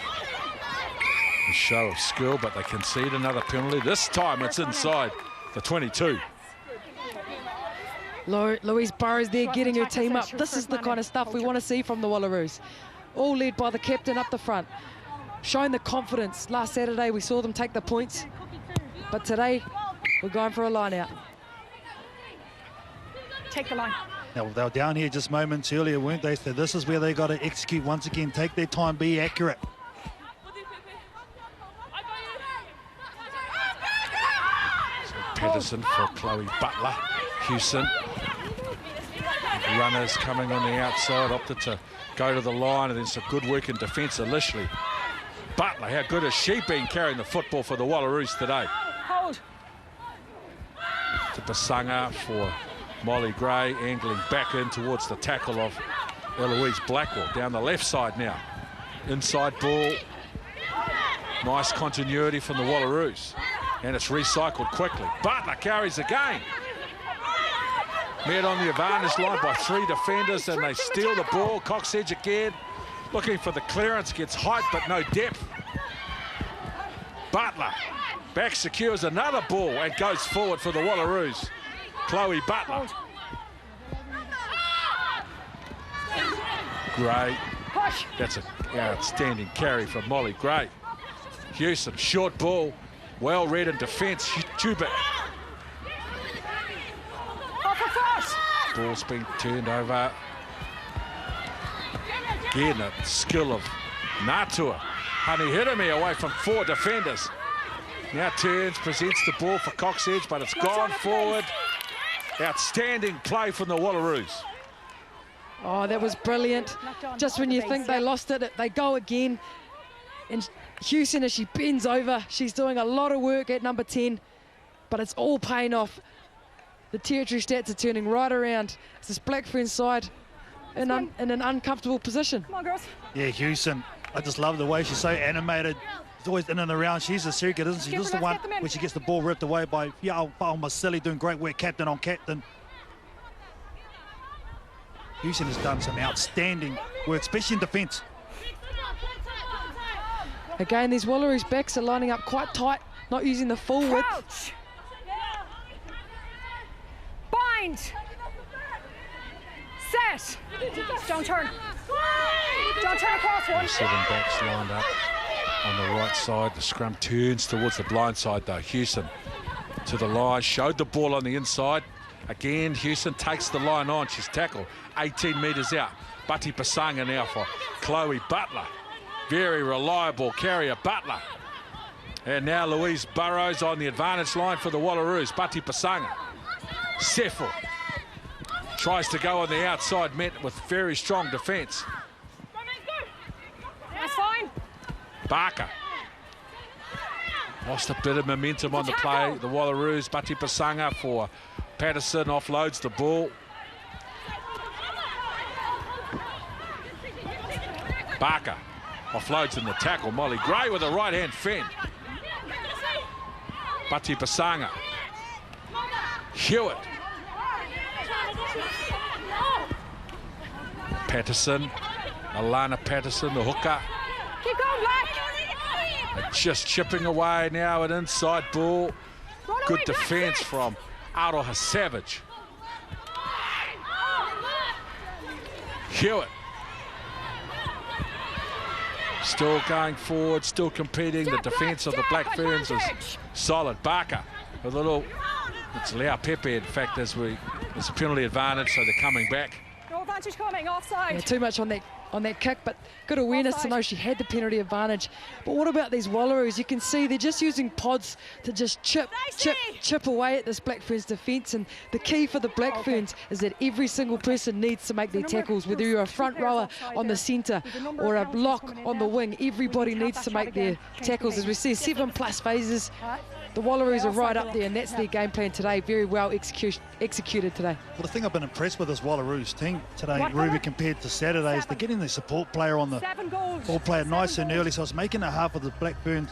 a show of skill, but they concede another penalty. This time it's inside the 22. Louise Burrows there getting her team up. This is the kind of stuff we want to see from the Wallaroos. All led by the captain up the front. Showing the confidence. Last Saturday we saw them take the points, but today we're going for a line out. Take the line. Now, they were down here just moments earlier, weren't they? So this is where they got to execute once again. Take their time, be accurate. Patterson for Chloe Butler. Hewson. Runners coming on the outside, opted to go to the line, and then some good work in defence initially. Butler, how good has she been carrying the football for the Wallaroos today? Hold. To Basanga for Molly Gray, angling back in towards the tackle of Eloise Blackwell. Down the left side now. Inside ball. Nice continuity from the Wallaroos. And it's recycled quickly. Butler carries again. Met on the advantage line by 3 defenders, and they steal the ball. Cox Edge again, looking for the clearance, gets height but no depth. Butler back secures another ball and goes forward for the Wallaroos. Chloe Butler. Gray. That's an outstanding carry from Molly Gray. Hewson, short ball, well read in defence. Tubit. Ball's been turned over. Again, a skill of Natua. Honey Hirami away from 4 defenders. Now turns, presents the ball for Cox Edge, but it's gone forward. Outstanding play from the Wallaroos. Oh, that was brilliant. Just when you think they lost it, they go again. And Hewson, as she bends over, she's doing a lot of work at number 10, but it's all paying off. The territory stats are turning right around. It's this Blackfern side in an uncomfortable position. Come on, girls. Yeah, Hewson, I just love the way she's so animated. She's always in and around. She's a surrogate, isn't she? This is the one where she gets the ball ripped away by Yao Masili, doing great work, captain on captain. Hewson has done some outstanding work, especially in defence. Again, these Wallaroos backs are lining up quite tight, not using the full width. Crouch. Bind. Set. Don't turn. Don't turn across one. 7 backs lined up on the right side. The scrum turns towards the blind side though. Hewson to the line, showed the ball on the inside. Again, Hewson takes the line on. She's tackled 18 metres out. Bati Pasanga now for Chloe Butler. Very reliable carrier, Butler. And now Louise Burrows on the advantage line for the Wallaroos. Bati Pasanga. Seffel tries to go on the outside, met with very strong defence. That's fine. Barker. Lost a bit of momentum on the play. The Wallaroos, Bati Pasanga for Patterson, offloads the ball. Barker offloads in the tackle. Molly Gray with a right-hand fend. Bati Pasanga. Hewitt. Patterson. Alana Patterson, the hooker. Keep going, Black. Just chipping away now, an inside ball. Good defence from Aroha Savage. Hewitt. Still going forward, still competing. The defence of the Black Ferns is solid. Barker with a little, it's Lau Pepe in fact, it's a penalty advantage, so they're coming back. No advantage coming, offside. Yeah, too much on that kick, but good awareness to know she had the penalty advantage. But what about these Wallaroos? You can see they're just using pods to just chip away at this Black Ferns defence. And the key for the Black Ferns is that every single person needs to make their tackles, whether you're a front rower on the centre or a lock on the wing. Everybody needs to make their tackles. As we see, 7+ phases. The Wallaroos are right up there, and that's their game plan today. Very well executed today. Well, the thing I've been impressed with this Wallaroos team today, Ruby, compared to Saturdays, they're getting the support player on the ball player nice and early, so it's making it hard for the Blackburn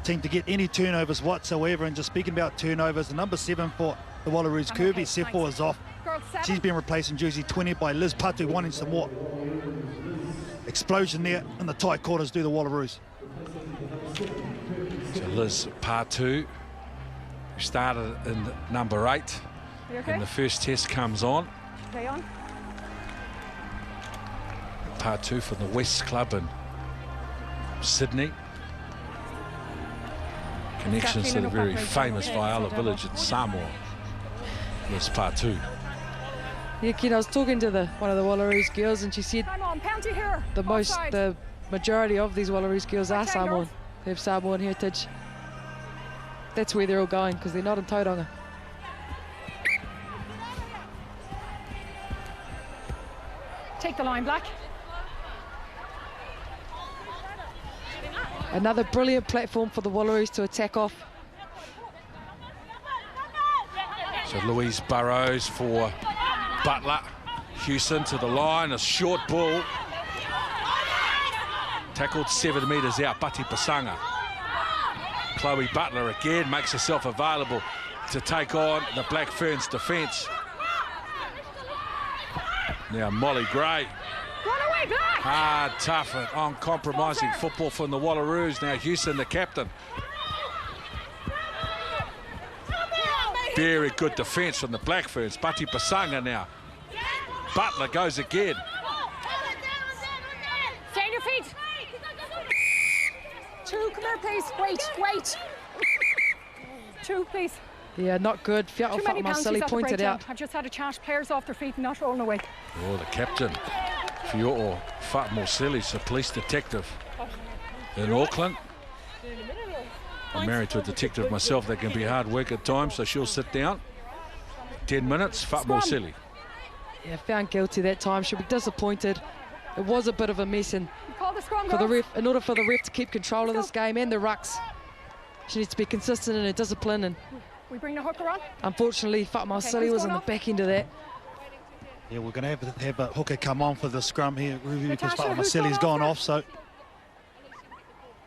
team to get any turnovers whatsoever. And just speaking about turnovers, the number 7 for the Wallaroos, Kirby Seffel, is off. She's been replaced in jersey 20 by Liz Patu, wanting some more explosion there in the tight quarters do the Wallaroos. So Liz Patu, who started in number 8, and the first test comes on. Stay on. Patu from the West Club in Sydney. Connections to the very famous Viola village in Samoa. Liz Patu. Yeah, Ken, I was talking to one of the Wallaroos girls, and she said the majority of these Wallaroos girls are Samoan. They have Samoan heritage. That's where they're all going, because they're not in Tauranga. Take the line, Black. Another brilliant platform for the Wallaroos to attack off. So Louise Burrows for Butler. Hewson to the line, a short ball. Tackled 7 metres out, Bati Pasanga. Chloe Butler again makes herself available to take on the Black Ferns defence. Now Molly Gray. Run away, Black! Hard, tough, and uncompromising football from the Wallaroos. Now Hewson, the captain. Very good defence from the Black Ferns. Bati Pasanga now. Butler goes again. Stay on your feet. 2, come here, please. Wait. 2, please. Yeah, not good. Too many Marcelli penalties at the pointed breakdown. out. I've just had a chat. Players off their feet and not rolling away. Oh, the captain, Fior Fat Morcelli's a police detective in Auckland. I'm married to a detective myself. That can be hard work at times, so she'll sit down. 10 minutes, Fat Morcelli. Yeah, found guilty that time. She'll be disappointed. It was a bit of a mess, and Call the scrum, for the girls. ref, in order for the ref to keep control of this game and the rucks, she needs to be consistent in her discipline, and We bring the hooker on. unfortunately, Fat Marcelli who's was on going the off? back end of that. Yeah, we're going to have a hooker come on for the scrum here, Ruby, because Natasha, who's Marcelli's gone gone off off, so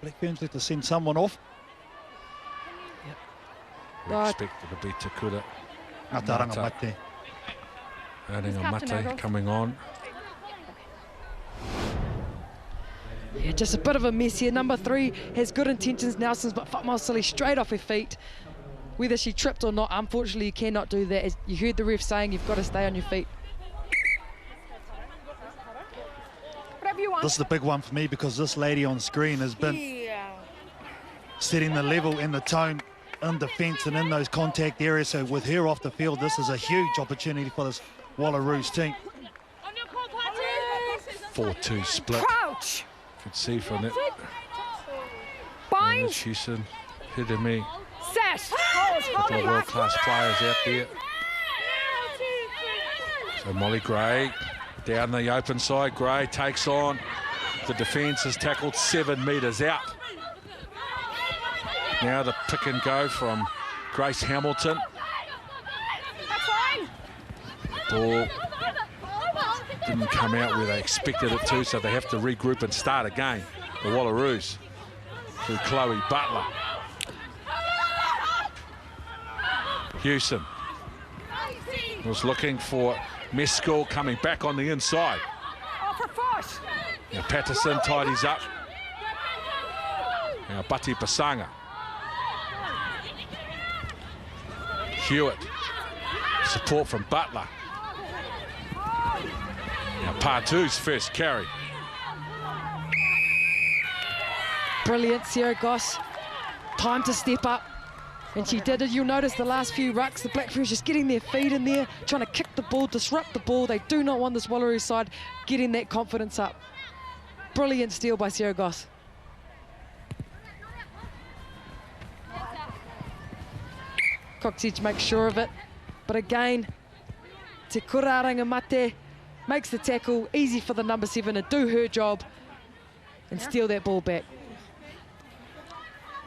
Black Ferns need to send someone off. We Right. expect it to be Takura Ataranga Mate. Aringa captain now, Mate girls? coming on. Yeah, just a bit of a mess here. Number 3 has good intentions, Nelson's, but Fat Marcelli straight off her feet. Whether she tripped or not, unfortunately, you cannot do that. As you heard the ref saying, you've got to stay on your feet. Whatever you want. This is the big one for me because this lady on screen has been setting the level and the tone in defence and in those contact areas. So with her off the field, this is a huge opportunity for this Wallaroos team. 4-2 split. Crouch. You can see from it. Bind. There's Hewson, Hidemi, Set. Hold. a Hold couple it, of Black. world-class players out there. So Molly Gray down the open side. Gray takes on the defence, is tackled 7 metres out. Now the pick and go from Grace Hamilton. That's fine. Ball didn't come out where they expected it to, so they have to regroup and start again. The Wallaroos through Chloe Butler. Hewson was looking for Mescal coming back on the inside. Off her foot. Now Patterson tidies up. Now Bati Pasanga. Hewitt. Support from Butler. Now Partu's first carry. Brilliant, Sarah Goss. Time to step up. And she did it. You'll notice the last few rucks, the Black Ferns just getting their feet in there, trying to kick the ball, disrupt the ball. They do not want this Wallaroo side getting that confidence up. Brilliant steal by Sarah Goss. Coxedge makes sure of it. But again, Te Kura Rangamate makes the tackle. Easy for the number 7 to do her job and steal that ball back.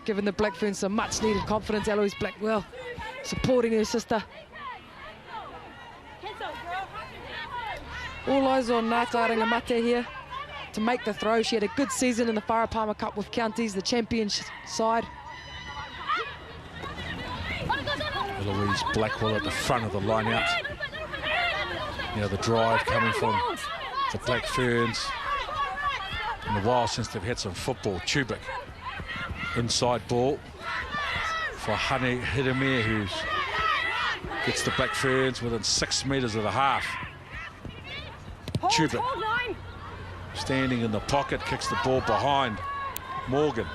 Giving the Black Ferns some much needed confidence. Eloise Blackwell supporting her sister. All eyes on Ngāta Rangamate here to make the throw. She had a good season in the Wharapama Cup with Counties, the champion side. Eloise Blackwell at the front of the line out. Now the drive coming from the Black Ferns. In a while since they've had some football. Tubic. Inside ball for Hane Hidemir, who gets the Black Ferns within 6 metres of the half. Tubic Hold line. standing in the pocket, kicks the ball behind Morgan.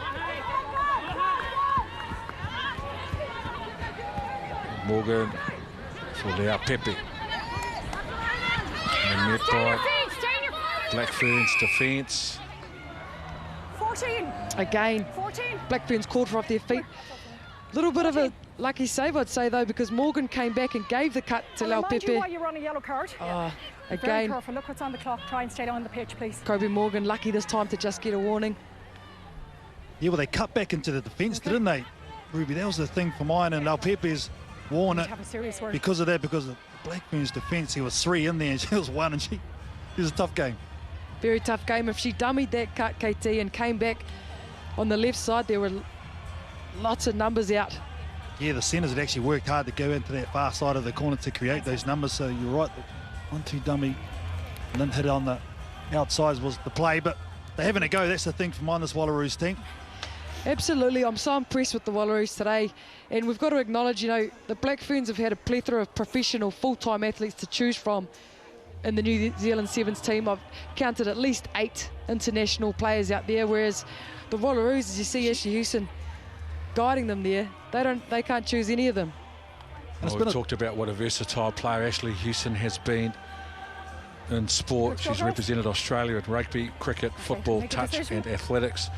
Morgan for Lea Pepe. And met Stay on your by feet. Stay on your feet. Black Ferns defence. 14. Again, 14. Black Ferns called her off their feet. Little bit of a lucky save, I'd say, though, because Morgan came back and gave the cut to I'll Lau remind you Pepe. why you're on a yellow card. Very Again, careful. Look what's on the clock. Try and stay on the pitch, please. Kobe Morgan lucky this time to just get a warning. Yeah, well, they cut back into the defence, didn't they, Ruby? That was the thing for mine, and Lau Pepe's worn it Have a serious word. because of that, because of Black Ferns' defence. He was 3 in there, and she was 1, and it was a tough game. Very tough game. If she dummied that cut, KT, and came back on the left side, there were lots of numbers out. Yeah, the centres had actually worked hard to go into that far side of the corner to create those numbers, so you're right, the 1-2 dummy and then hit on the outsides was the play, but they're having a go. That's the thing for mine, this Wallaroos team. Absolutely, I'm so impressed with the Wallaroos today, and we've got to acknowledge, you know, the Black Ferns have had a plethora of professional full-time athletes to choose from in the New Zealand Sevens team. I've counted at least 8 international players out there, whereas the Wallaroos, as you see Ashley Hewson guiding them there, they can't choose any of them. Well, we talked about what a versatile player Ashley Hewson has been in sport. She's represented Australia in rugby, cricket, football, touch and athletics.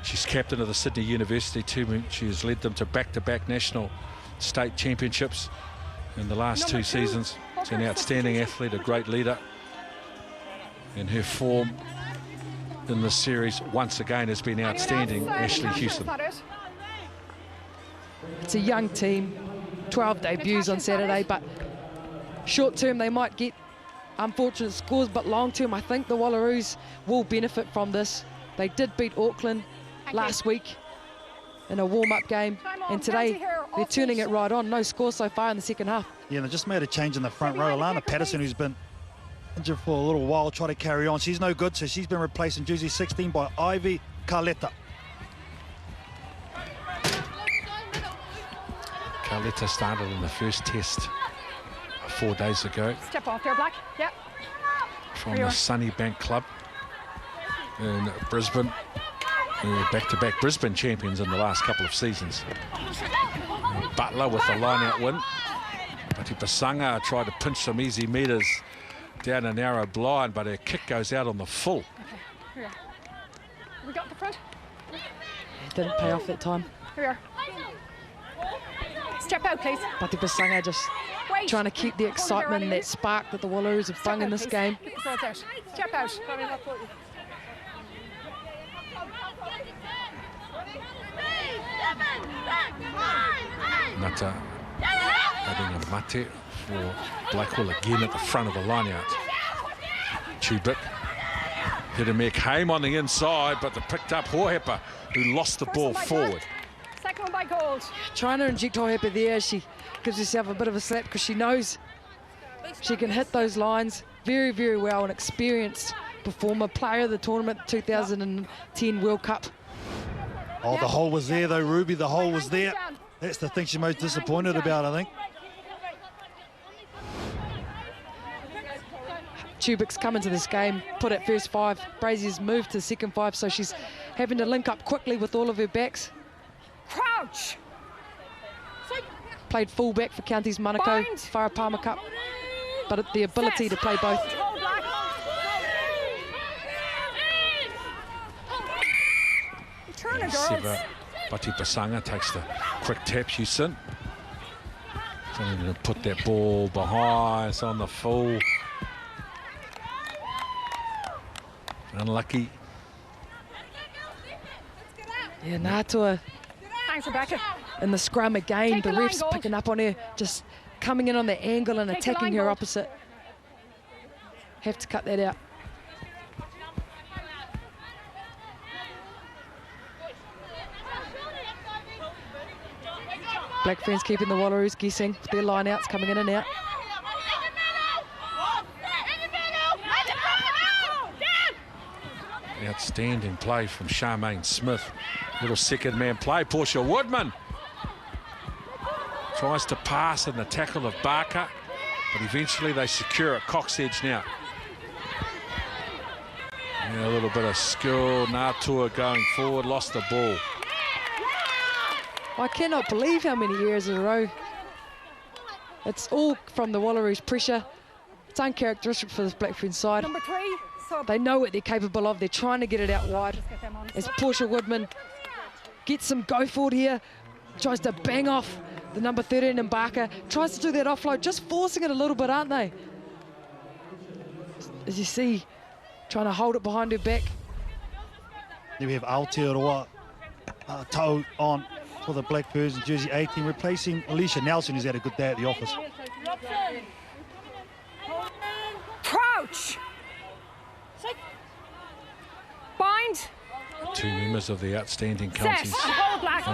She's captain of the Sydney University team. She has led them to back-to-back national state championships in the last 2 seasons. She's an outstanding athlete, a great leader. And her form in this series once again has been outstanding. Ashley Hewson. It's a young team, 12 debuts on Saturday, but short term they might get unfortunate scores, but long term I think the Wallaroos will benefit from this. They did beat Auckland last week in a warm-up game, and today they're turning it right on. No score so far in the second half. Yeah, and they just made a change in the front row. Alana Patterson, who's been injured for a little while, tried to carry on. She's no good, so she's been replaced in jersey 16 by Ivy Carletta. Carletta started in the first test 4 days ago. Step off there, Black. Yep. From the Sunnybank Club in Brisbane. Back-to-back Brisbane champions in the last couple of seasons. Butler with the line-out win. Pati Pasanga tried to pinch some easy metres down a narrow blind, but her kick goes out on the full. Okay, here we are. We got the front. It didn't pay off that time. Here we are. Step out, please. Pati Pasanga just trying to keep the excitement and that spark that the Wallaroos have flung in this game. Get the swords out. Step out. Nata adding a mate for Blackwell again at the front of the line-out. Chubik hit a Meg Haim on the inside, but they picked up Hohepa, who lost the ball forward. Second one by Gold. Trying to inject Hohepa there, she gives herself a bit of a slap because she knows she can hit those lines very, very well. An experienced performer, player of the tournament, 2010 World Cup. Oh, the hole was there though, Ruby. The hole was there. That's the thing she's most disappointed about, I think. Chubik's come into this game, put at first 5. Brazier's moved to second 5, so she's having to link up quickly with all of her backs. Crouch. Played full back for Counties Manukau, Farah Palmer Cup, but the ability to play both. Turn it, girls. Siva Pati Pasanga takes the quick tap. Hewson. Trying to put that ball behind. It's on the full. Unlucky. Yeah, Natua Thanks, Rebecca. in the scrum again. Take The the line, refs Gold. picking up on her, just coming in on the angle and Take the attacking line, her Gold. opposite. Have to cut that out. Black Ferns keeping the Wallaroos guessing with their line-outs coming in and out. Outstanding play from Charmaine Smith. Little second man play. Portia Woodman tries to pass in the tackle of Barker, but eventually they secure it. Cox Edge now. Yeah, a little bit of skill. Natua going forward, lost the ball. I cannot believe how many years in a row. It's all from the Wallaroos' pressure. It's uncharacteristic for this Black Ferns side. Number 3. So They know what they're capable of. They're trying to get it out wide. get them on. As Portia Woodman gets some go forward here, Tries to bang off the number 13 Mbaka. Tries to do that offload, just forcing it a little bit, aren't they? As you see, trying to hold it behind her back. Then we have Aotearoa Tau on for the Blackbirds in jersey 18, replacing Alicia Nelson, who's had a good day at the office. Crouch! Bind! Two members of the outstanding Counties Whanaka Black.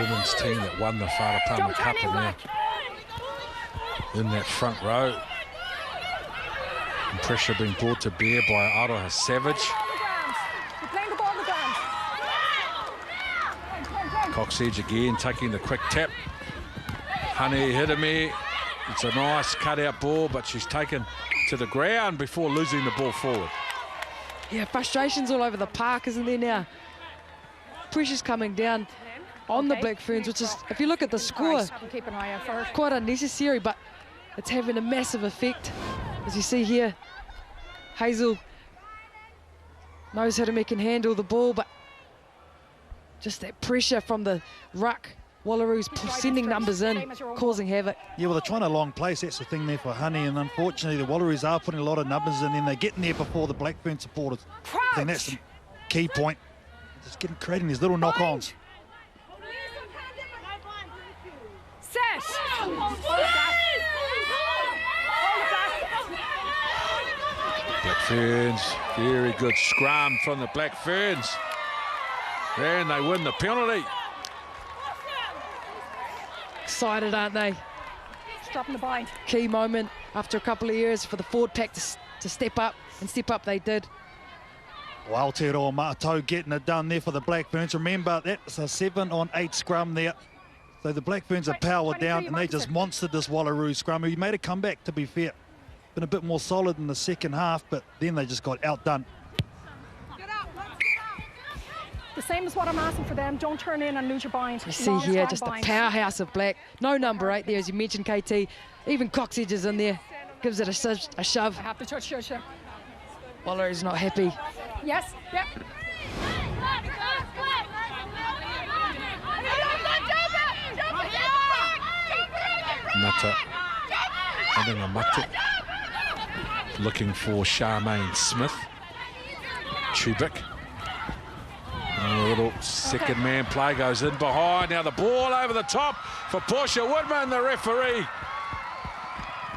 women's team that won the Wharapama Don't Cup turn are now in that front row. And pressure being brought to bear by Aroha Savage. You're playing the ball on the ground. Cox Edge again taking the quick tap. Hane Hidame, it's a nice cut-out ball, but she's taken to the ground before losing the ball forward. Yeah, frustrations all over the park, isn't there now? Pressure's coming down on the Black Ferns, which is, if you look at the score, Right, keep an eye out for it. quite unnecessary, but it's having a massive effect. As you see here, Hazel knows how to make and handle the ball, but just that pressure from the ruck, Wallaroos sending numbers in, causing havoc. Yeah, well, they're trying a long place. That's the thing there for Honey, and unfortunately, the Wallaroos are putting a lot of numbers in, and they're getting there before the Blackburn supporters. I think that's the key point. Just creating these little knock-ons. Set! Black Ferns, very good scrum from the Black Ferns. And they win the penalty. Excited, aren't they? Dropping the bind. Key moment after a couple of years for the forward pack to step up, and step up they did. Well, Aotearoa Matau getting it done there for the Blackburns. Remember, that's a 7-on-8 scrum there. So the Blackburns are powered down, and they just monstered this Wallaroo scrum. He made a comeback, to be fair. Been a bit more solid in the second half, but then they just got outdone. The same as what I'm asking for them. Don't turn in and lose your bind. You see here just the powerhouse of Black. No number 8 there, as you mentioned, KT. Even Cox Edge is in there. Gives it a shove. I have to touch you. Wallaroos not happy. Yes, yep. Nata Anangamate looking for Charmaine Smith. Chubik. And a little second man play goes in behind. Now the ball over the top for Portia Woodman, the referee.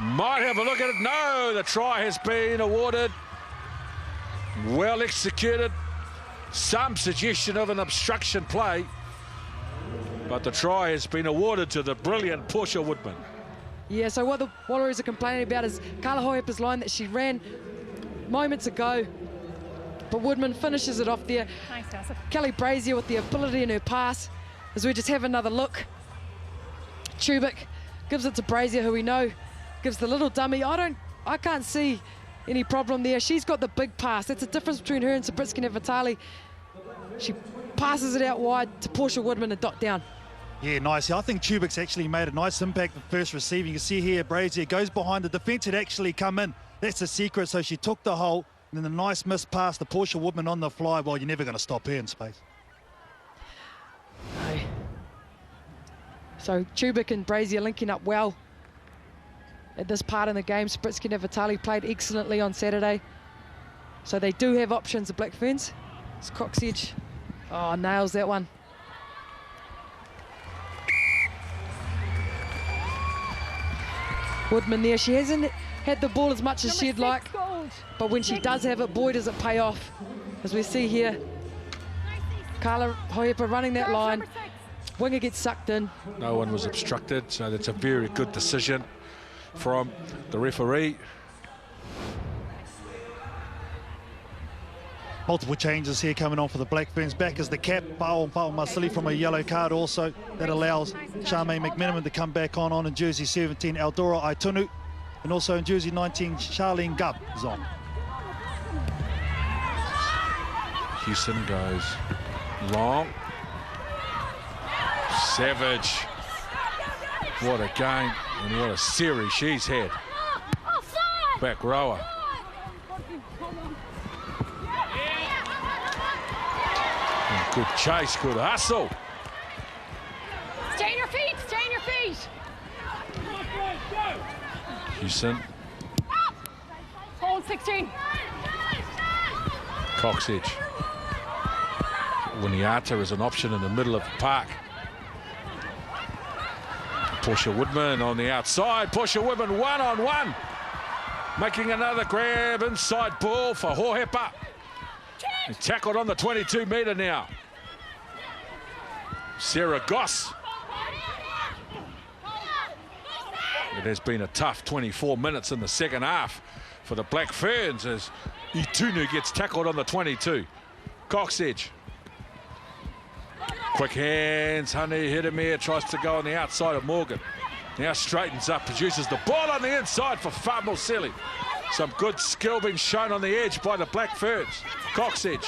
Might have a look at it. No, the try has been awarded. Well executed. Some suggestion of an obstruction play. But the try has been awarded to the brilliant Portia Woodman. Yeah, so what the Wallaroos are complaining about is Carla Hoiapa's line that she ran moments ago. But Woodman finishes it off there. Nice, Tessa. Kelly Brazier with the ability in her pass. As we just have another look. Chubik gives it to Brazier, who we know gives the little dummy. I can't see any problem there. She's got the big pass. That's the difference between her and Sabritsky Nevatali. She passes it out wide to Portia Woodman and dot down. Yeah, nice. I think Chubik's actually made a nice impact the first receiving. You can see here, Brazier goes behind. The defence had actually come in. That's the secret. So she took the hole, and then the nice miss pass to Portia Woodman on the fly. Well, you're never going to stop her in space. No. So Chubik and Brazier linking up well at this part in the game. Sabritsky Nevatali played excellently on Saturday. So they do have options, the Black Ferns. It's Cox Edge. Oh, nails that one. Woodman there. She hasn't had the ball as much as she'd like, but when she does have it, boy, does it pay off. As we see here, Carla Hoiapa running that line. Winger gets sucked in. No one was obstructed, so that's a very good decision from the referee. Multiple changes here coming on for the Black Ferns. Back is the cap, Pao Masili from a yellow card also. That allows Charmaine McMenamin to come back on in jersey 17, Eldora Aitunu. And also in jersey 19, Charlene Gubb is on. Houston goes long. Savage. What a game and what a series she's had. Back rower. Good chase, good hustle. Stay in your feet. Houston. Hold 16. Coxedge. Winiata is an option in the middle of the park. Portia Woodman on the outside. Portia Woodman one-on-one. Making another grab inside ball for Hohepa. He's tackled on the 22-metre now. Sarah Goss. It has been a tough 24 minutes in the second half for the Black Ferns as Itunu gets tackled on the 22. Coxedge. Quick hands, Honey Hidemere tries to go on the outside of Morgan. Now straightens up, produces the ball on the inside for Famosili. Some good skill being shown on the edge by the Black Ferns. Coxedge.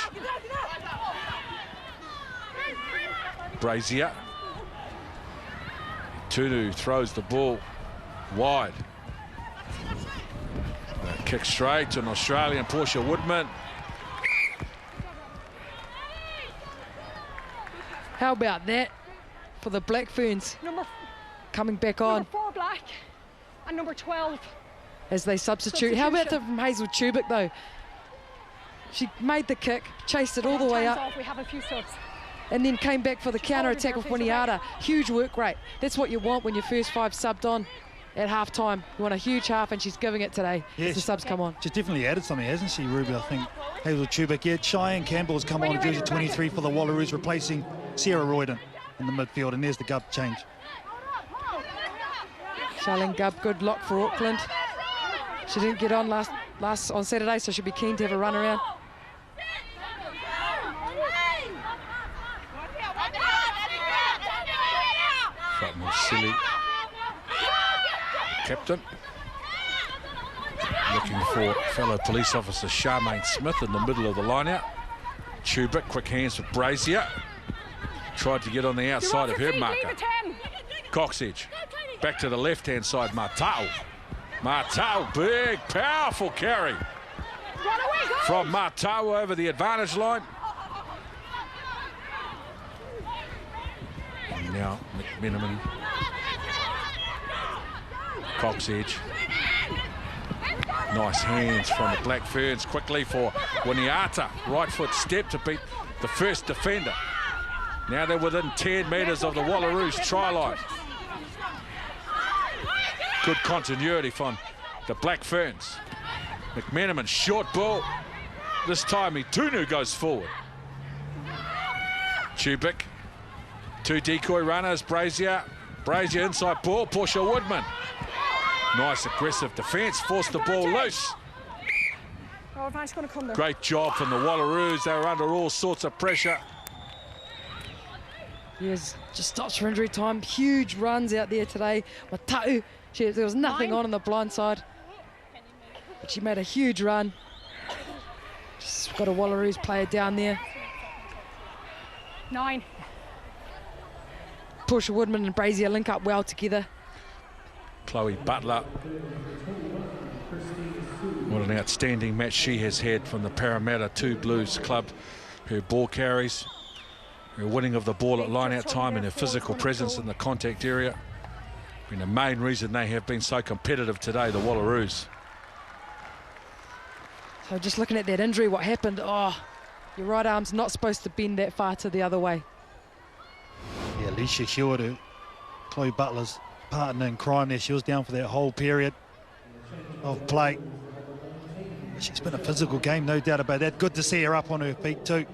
Brazier. Tunu throws the ball wide. Kick straight to an Australian, Portia Woodman. How about that for the Black Ferns coming back on Number 4 Black and number 12. as they substitute. How about the from Hazel Tubic though? She made the kick, chased it all the way up, We have a few subs. and then came back for the counter-attack with Winiata. Huge work rate. That's what you want when your first 5 subbed on at half-time. You want a huge half, and she's giving it today as the subs come on. She's definitely added something, hasn't she, Ruby? I think Hazel Tubic. Yeah, Cheyenne Campbell's come on, jersey 23 for the Wallaroos, replacing Sarah Royden in the midfield, and there's the Gub change. Charlene Gubb, good lock for Auckland. She didn't get on last on Saturday, so she'll be keen to have a run around. Silly. Captain. Looking for fellow police officer Charmaine Smith in the middle of the line-out. Tubic, quick hands for Brazier. Tried to get on the outside of her marker. Coxedge. Back to the left-hand side, Martau. Martau, big, powerful carry. From Martau over the advantage line. And now McMenamin. Coxedge. Nice hands from the Black Ferns quickly for Winiata. Right foot step to beat the first defender. Now they're within 10 metres of the Wallaroos try line. Good continuity from the Black Ferns. McMenamin, short ball. This time Itunu goes forward. Tubic. 2 decoy runners, Brazier. Brazier inside ball, Portia Woodman. Nice aggressive defence, forced the ball loose. Great job from the Wallaroos. They were under all sorts of pressure. Yes, just stops for injury time. Huge runs out there today. Matau, there was nothing on the blind side, but she made a huge run. Just got a Wallaroos player down there. 9. Portia Woodman and Brazier link up well together. Chloe Butler. What an outstanding match she has had from the Parramatta 2 Blues club. Her ball carries, her winning of the ball at line-out time, and her physical presence in the contact area been the main reason they have been so competitive today, the Wallaroos. So just looking at that injury, what happened? Oh, your right arm's not supposed to bend that far to the other way. Yeah, Alicia Hewitt, Chloe Butler's partner in crime there. She was down for that whole period of play. She's been a physical game, no doubt about that. Good to see her up on her feet too.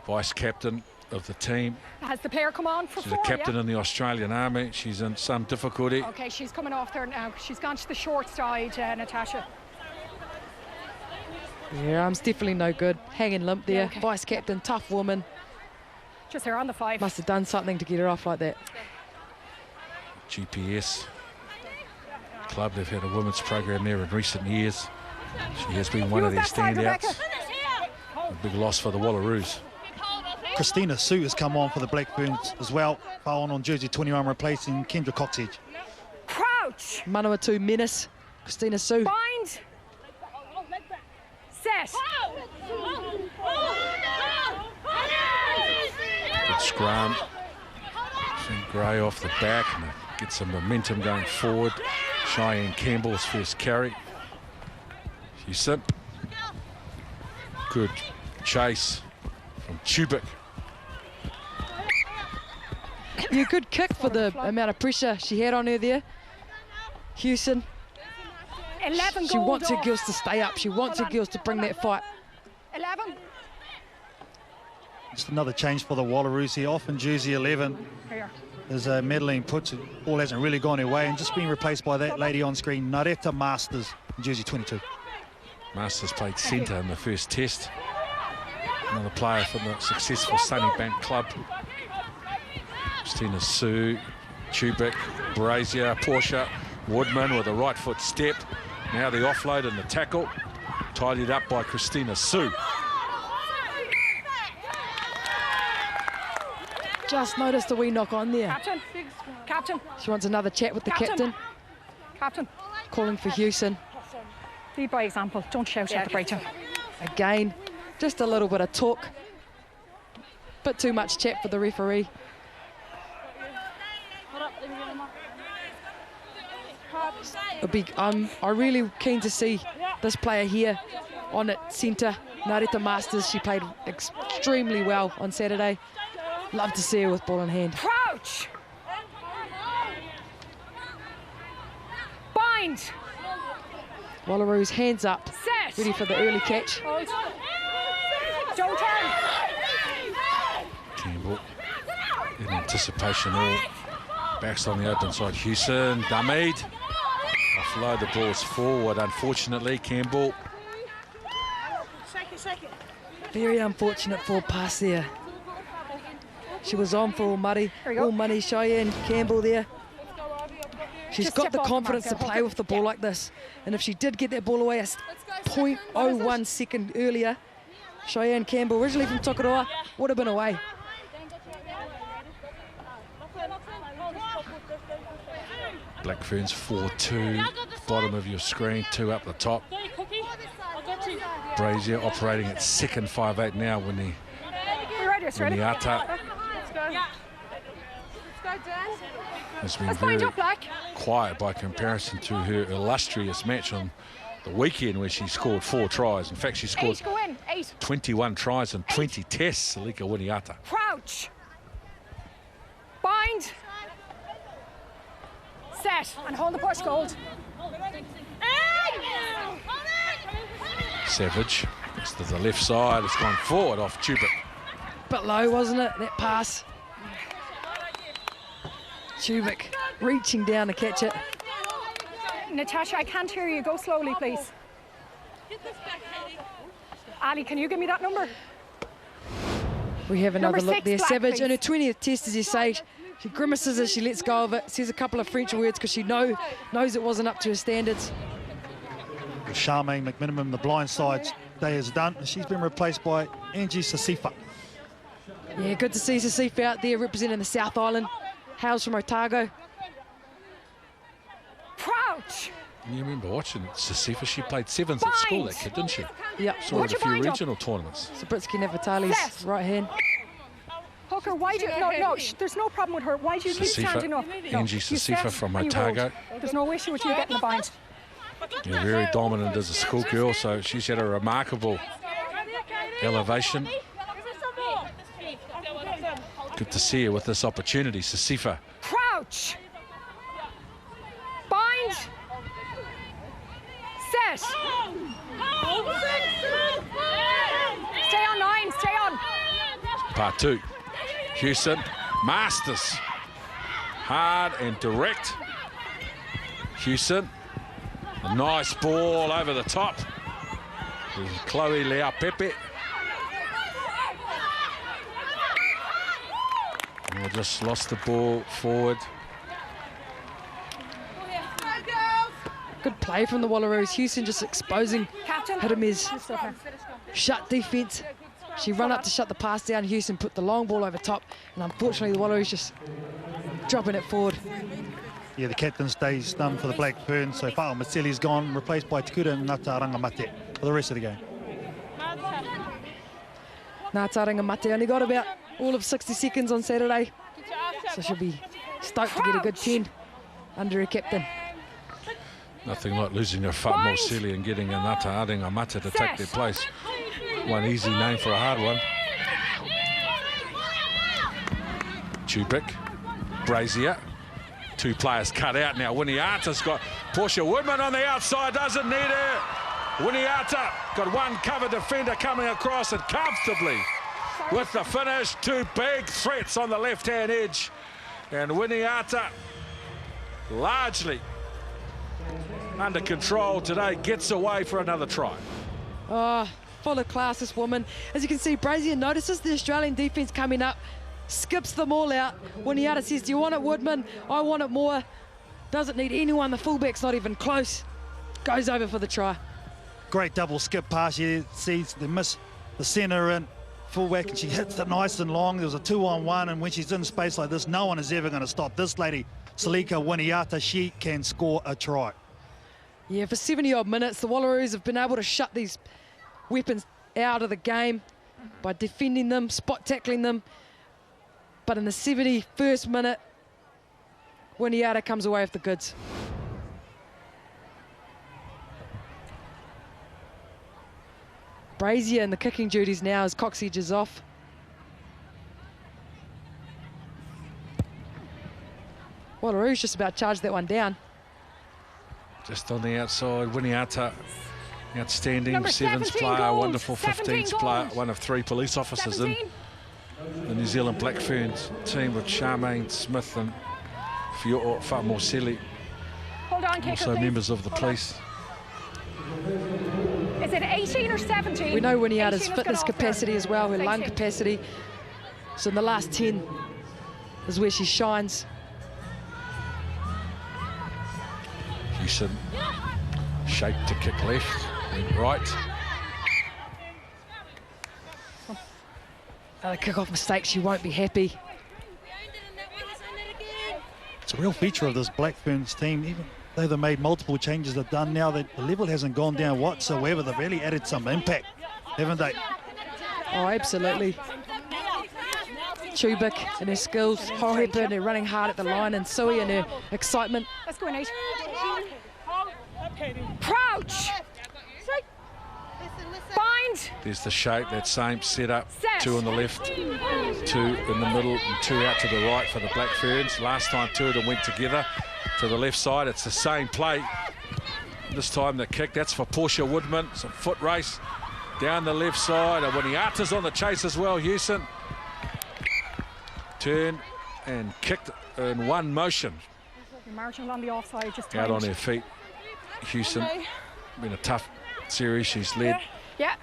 Vice captain of the team. Has the player come on for She's 4? a captain in the Australian Army. She's in some difficulty. Okay, she's coming off there now. She's gone to the short side, Natasha. Yeah, arm's definitely no good. Hanging limp there. Yeah, okay. Vice captain, tough woman. Just her on the 5. Must have done something to get her off like that. GPS club, they've had a women's program there in recent years. She has been one of their standouts. A big loss for the Wallaroos. Christina Sue has come on for the Black Ferns as well. Following on jersey 21, replacing Kendra Coxedge. Crouch. Manawatu menace. Christina Sue. Bind. Set. Good scrum. Finn Gray off the back and get some momentum going forward. Cheyenne Campbell's first carry. Houston. Good chase from Chubik. Yeah, good kick for the amount of pressure she had on her there. Houston. 11 She wants her girls to stay up. She wants her girls to bring that fight. 11. Just another change for the Wallaroos here. Off in jersey 11 Here. is Madeline Puts. Ball hasn't really gone her way and just been replaced by that lady on screen, Nareta Masters, in jersey 22. Masters played centre in the first test. Another player from the successful Sunnybank club. Christina Sue, Chubik, Brazier, Porsche, Woodman with a right foot step. Now the offload and the tackle. Tidied up by Christina Sue. Just noticed a wee knock on there. Captain. Captain. She wants another chat with the captain. Captain. Calling for Houston. Lead by example. Don't shout at the breakdown. Again, just a little bit of talk. Bit too much chat for the referee. I'm really keen to see this player here on at centre, Nareta Masters. She played extremely well on Saturday. Love to see her with ball in hand. Crouch. Bind. Wallaroos hands up, Set. ready for the early catch. Hold. Don't turn. Campbell in anticipation, all backs on the open side. Houston, Dummied. Offload the balls forward, unfortunately. Campbell. Very unfortunate for pass there. She was on for all money. Cheyenne Campbell there. She's Just got step the off the confidence to mark, play with the ball like this. And if she did get that ball away a 0.01 second earlier, Cheyenne Campbell, originally from Tokoroa, would have been away. Black Ferns 4-2, bottom of your screen, 2 up the top. Brazier operating at second 5'8" now when the Winiata has been very quiet by comparison to her illustrious match on the weekend where she scored 4 tries. In fact, she scored 21 tries in 20 tests, Alika Winiata. Crouch. Bind. Set. And hold the push, Gold. Savage, it's to the left side, it's gone forward off Chubik. Bit low, wasn't it, that pass? Chubik reaching down to catch it. Natasha, I can't hear you. Go slowly, please. Ali, can you give me that number? We have another Number look 6, there. Black, Savage in her please. 20th test, as you say. She grimaces as she lets go of it, says a couple of French words because she knows it wasn't up to her standards. Charmaine McMiniman, the blind side day is done. She's been replaced by Angie Sasifa. Yeah, good to see Sasifa out there representing the South Island. Hails from Otago. Crouch. You remember watching Sasifa, she played 7s at school, that kid, didn't she? Yep. Saw her at a your few mind up. regional tournaments. Sabritsky Nevatali's Set. right hand. Hooker, why do you... No, there's no problem with her. Why do you keep standing up? Sasifa, No, Angie you Sasifa set from and you hold. Otago. There's no issue with you getting the bind. Yeah, very dominant as a schoolgirl, so she's had a remarkable elevation. Good to see her with this opportunity, Sasifa. Crouch. Bind. Set. Stay on 9, stay on. Part 2. Houston, Masters. Hard and direct. Houston, a nice ball over the top. Chloe Leao-Pepe. Oh, just lost the ball forward. Good play from the Wallaroos. Houston just exposing Captain. Hiramez. Shut defence. She run up to shut the pass down. Houston put the long ball over top, and unfortunately the Wallaroos just dropping it forward. Yeah, the captain stays done for the Black Ferns. So Fa'o Matseli's gone, replaced by Te Kura Ngata Rangamate for the rest of the game. Ngata Rangamate only got about all of 60 seconds on Saturday. So she'll be stoked to get a good 10 under her captain. Nothing like losing your Wha Mosili and getting Ngata Aringa Mate to take their place. One easy name for a hard one. Tubic, Brazier. 2 players cut out now. Winiata's got Portia Woodman on the outside, doesn't need her. Winiata got one cover defender coming across and comfortably with the finish. 2 big threats on the left-hand edge. And Winiata largely under control today, gets away for another try. Oh, full of class, this woman. As you can see, Brazier notices the Australian defence coming up, skips them all out. Winiata says, do you want it, Woodman? I want it more. Doesn't need anyone. The fullback's not even close. Goes over for the try. Great double skip pass here. Sees they miss the centre and fullback, and she hits it nice and long. There was a 2-on-1, and when she's in space like this, no one is ever going to stop this lady, Salika Winiata. She can score a try. Yeah, for 70-odd minutes, the Wallaroos have been able to shut these weapons out of the game by defending them, spot tackling them. But in the 71st minute, Winiata comes away with the goods. Brazier in the kicking duties now as Cox edges off. Wallaroos just about charged that one down. Just on the outside, Winiata, outstanding Number 7s player, gold, wonderful 15s player, gold. one of 3 police officers 17. in the New Zealand Black Ferns team with Charmaine Smith and Wha Mosili, Hold on, kicker, also please. members of the Hold police. on. Is it 18 or 17? We know Winiata's 18 has fitness gone off there. capacity as well, her lung 18. capacity. So in the last 10 is where she shines. Houston shaped to kick left, then right. Another kick-off mistake, she won't be happy. It's a real feature of this Black Ferns team, even though they've made multiple changes they've done now, that the level hasn't gone down whatsoever. They've really added some impact, haven't they? Oh, absolutely. Tubic and her skills, Hohepa and her running hard at the line, and Sui and her excitement. Let's go, Nate. Crouch. Bind. There's the shape, that same setup. Set. 2 on the left, 2 in the middle, and 2 out to the right for the Black Ferns. Last time 2 of them went together to the left side. It's the same play. This time the kick, that's for Portia Woodman. Some foot race down the left side. And Winiata's on the chase as well, Houston. Turn and kicked in one motion. Marginal on the offside, just Out on timed. her feet. Houston, been a tough series. She's led Yeah.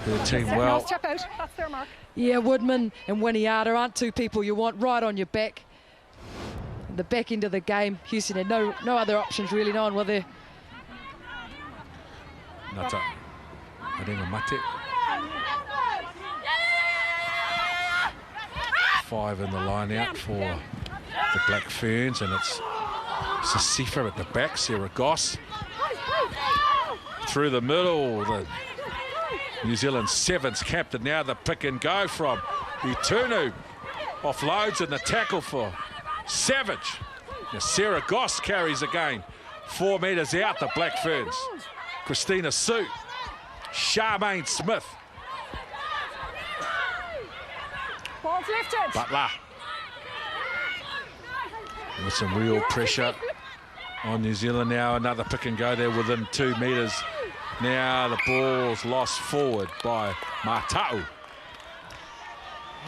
her team No, well. step out. That's their mark. Yeah, Woodman and Winiata aren't 2 people you want right on your back. The back end of the game, Houston had no other options really, no one with her. Ngata Aringa Mate. 5 in the line out for the Black Ferns, and it's Sasifa at the back, Sarah Goss. Through the middle, the New Zealand Sevens captain, now the pick and go from Utunu. Offloads and the tackle for Savage. Now Sarah Goss carries again. 4 metres out, the Black Ferns. Christina Sue. Charmaine Smith. Ball's lifted. Butler. With some real pressure on New Zealand now. Another pick and go there within 2 metres. Now the ball's lost forward by Matau.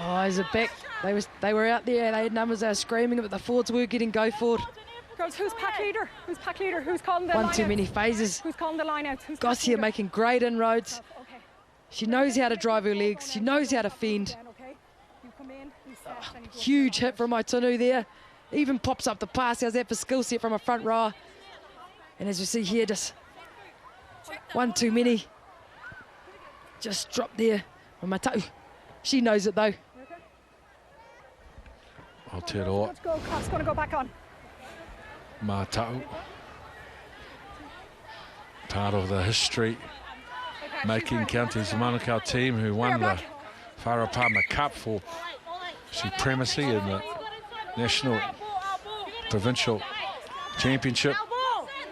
Oh, is it back? They were out there, they had numbers, they were screaming, but the forwards were getting go forward. Girls, who's pack leader? Who's pack leader? Who's calling the One line too out? many phases. Who's calling the line out? Who's Goss pack here leader? making great inroads. Okay. She knows how to drive her legs. She knows how to fend. Then, okay. You come in, you set, then you go Huge down. hit from Itunu there. Even pops up the pass. How's that for skill set from a front row? And as you see here, just one too many. Just dropped there from Matau. She knows it though. Aotearoa Let's go. Clock's going to go back on. Matau. Part of the history making Counties Manukau team who won the Wharapama Cup for supremacy in the national, provincial championship,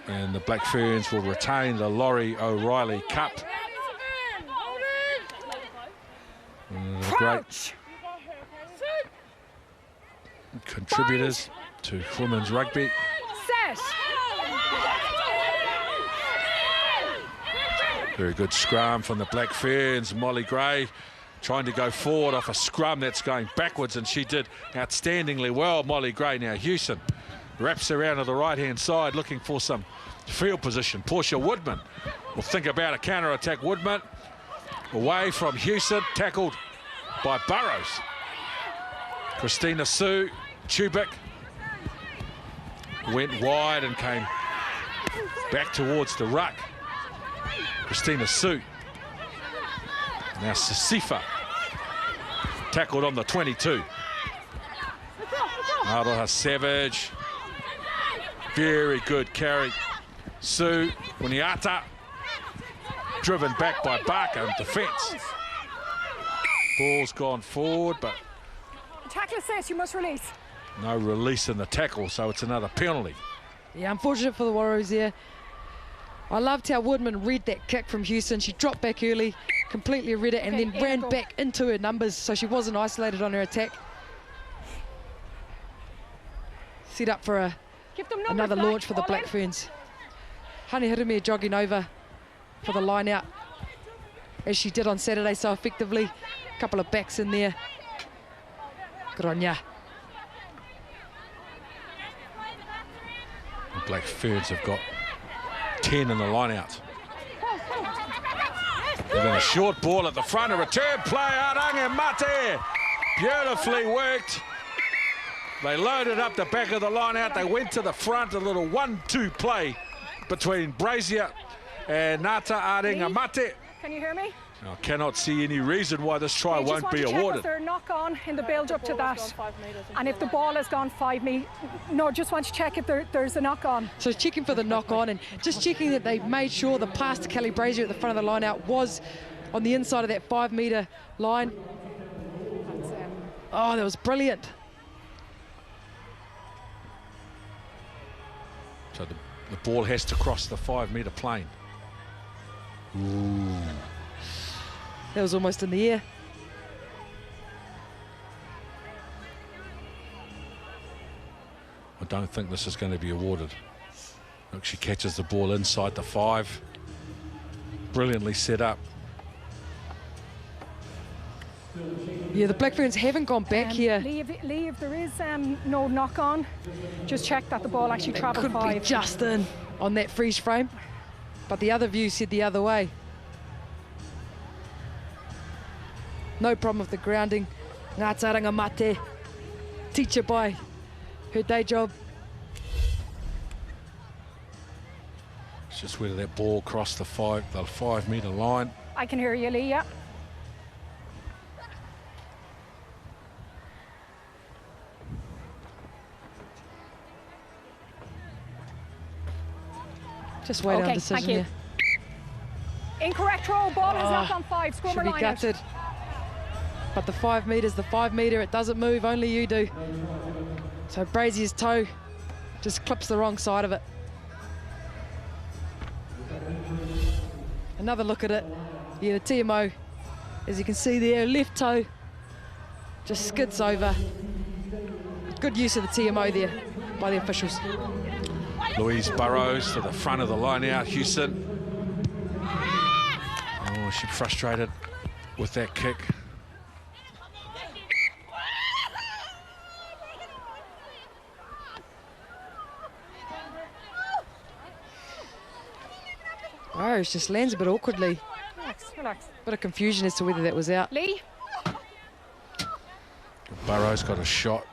and the Black Ferns will retain the Laurie O'Reilly Cup. Great contributors to women's rugby. Set. Very good scrum from the Black Ferns. Molly Gray trying to go forward off a scrum that's going backwards, and she did outstandingly well, Molly Gray. Now Hewson wraps around to the right-hand side looking for some field position. Portia Woodman will think about a counter-attack. Woodman away from Hewson, tackled by Burrows. Christina Sue, Tubic went wide and came back towards the ruck. Christina Sue. Now Sasifa tackled on the 22. Aroha Savage. Very good carry. Sue Uniata driven back by Barker in defence. Ball's gone forward, but Tackle says you must release. no release in the tackle, so it's another penalty. Yeah, unfortunate for the Warriors there. I loved how Woodman read that kick from Houston. She dropped back early, completely read it, and Okay, then ran back into her numbers, so she wasn't isolated on her attack. Set up for Give them numbers another back. launch for the All Black in. Ferns. Honey Hirumia jogging over for the line out, as she did on Saturday so effectively. A couple of backs in there. Good on ya. The Black Ferns have got 10 in the line-out. They've got a short ball at the front, a return play, Arange Mate. Beautifully worked. They loaded up the back of the line-out. They went to the front, a little 1-2 play between Brazier and Nata Arange Mate. Can you hear me? I cannot see any reason why this try I just won't want be to check awarded. if there a knock on in the build up to that. And if the ball has gone 5 meters. No, just want to check if there's a knock on. So checking for the knock on and just checking that they made sure the pass to Kelly Brazier at the front of the line out was on the inside of that 5 metre line. Oh, that was brilliant. So the ball has to cross the 5 metre plane. Ooh. That was almost in the air. I don't think this is going to be awarded. Look, she catches the ball inside the 5. Brilliantly set up. Yeah, the Black Ferns haven't gone back here. Lee, if there is no knock on, just check that the ball actually travelled Could be 5. just in on that freeze frame, but the other view said the other way. No problem with the grounding. Ngāti Aranga Mate, teacher by her day job. It's just whether that ball crossed the 5 metre line. I can hear you, Lee, yeah. Just wait on Okay, decision thank you. here. Incorrect throw, ball has knocked on 5. Should Scrummer be line out. gutted. But the 5 metres, it doesn't move, only you do. So Brazier's toe just clips the wrong side of it. Another look at it. Yeah, the TMO, as you can see there, left toe just skids over. Good use of the TMO there by the officials. Louise Burrows to the front of the line out. Houston. Oh, she's frustrated with that kick. Burrows just lands a bit awkwardly. Relax. Bit of confusion as to whether that was out. Lee? Burrows got a shot.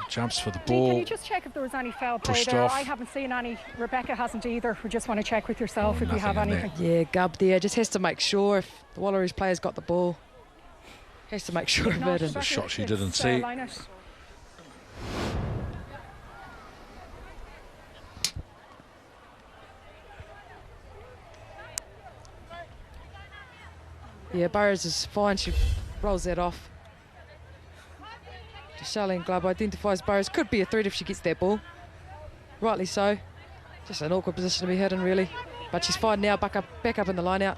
Jumps for the Lee, ball. can you just check if there was any foul play Pushed there? off. I haven't seen any. Rebecca hasn't either. We just want to check with yourself if you have nothing in anything. Yeah, Gub there just has to make sure if the Wallaroos player's got the ball. Has to make sure of Not it. And a shot she it's, didn't see. line out. yeah, Burrows is fine. She rolls that off. Charlene Glover identifies Burrows could be a threat if she gets that ball. Rightly so. Just an awkward position to be hit in, really. But she's fine now, back up in the line out.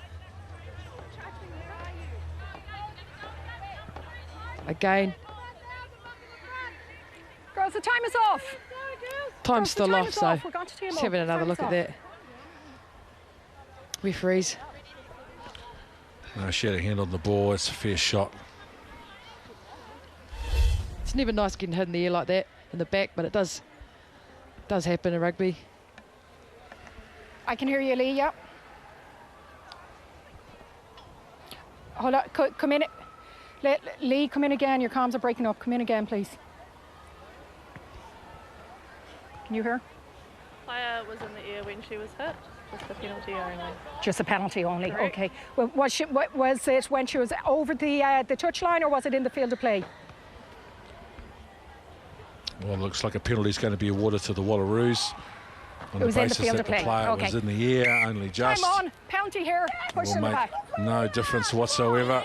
Again. Girls, the time is off. Time's still off, so we're going to just having another look at that. Referees. No, she had a hand on the ball. It's a fair shot. It's never nice getting hit in the air like that, in the back, but it does happen in rugby. I can hear you, Lee, yep. Hold on, come in. Lee, come in again. Your comms are breaking up. Come in again, please. Can you hear? Player was in the air when she was hit. Just a penalty only. Just a penalty only. Correct. Okay. Well, was it when she was over the touchline, or was it in the field of play? Well, it looks like a penalty is going to be awarded to the Wallaroos. On It was the in the basis field that of play. the player Okay. was in the air, only just. Time on. Penalty here. Push Will in the make back. no difference whatsoever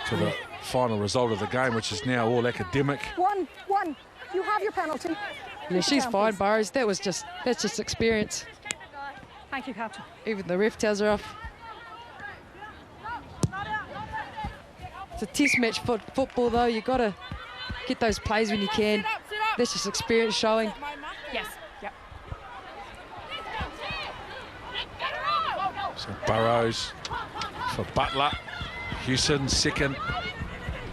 to the final result of the game, which is now all academic. One. You have your penalty. Yeah, she's down, fine, please. Burrows. That's just experience. Thank you, Captain. Even the ref tells her off. It's a test match football, though. You've got to get those plays when you can. That's just experience showing. Yes. Yep. So Burrows for Butler. Hewson, second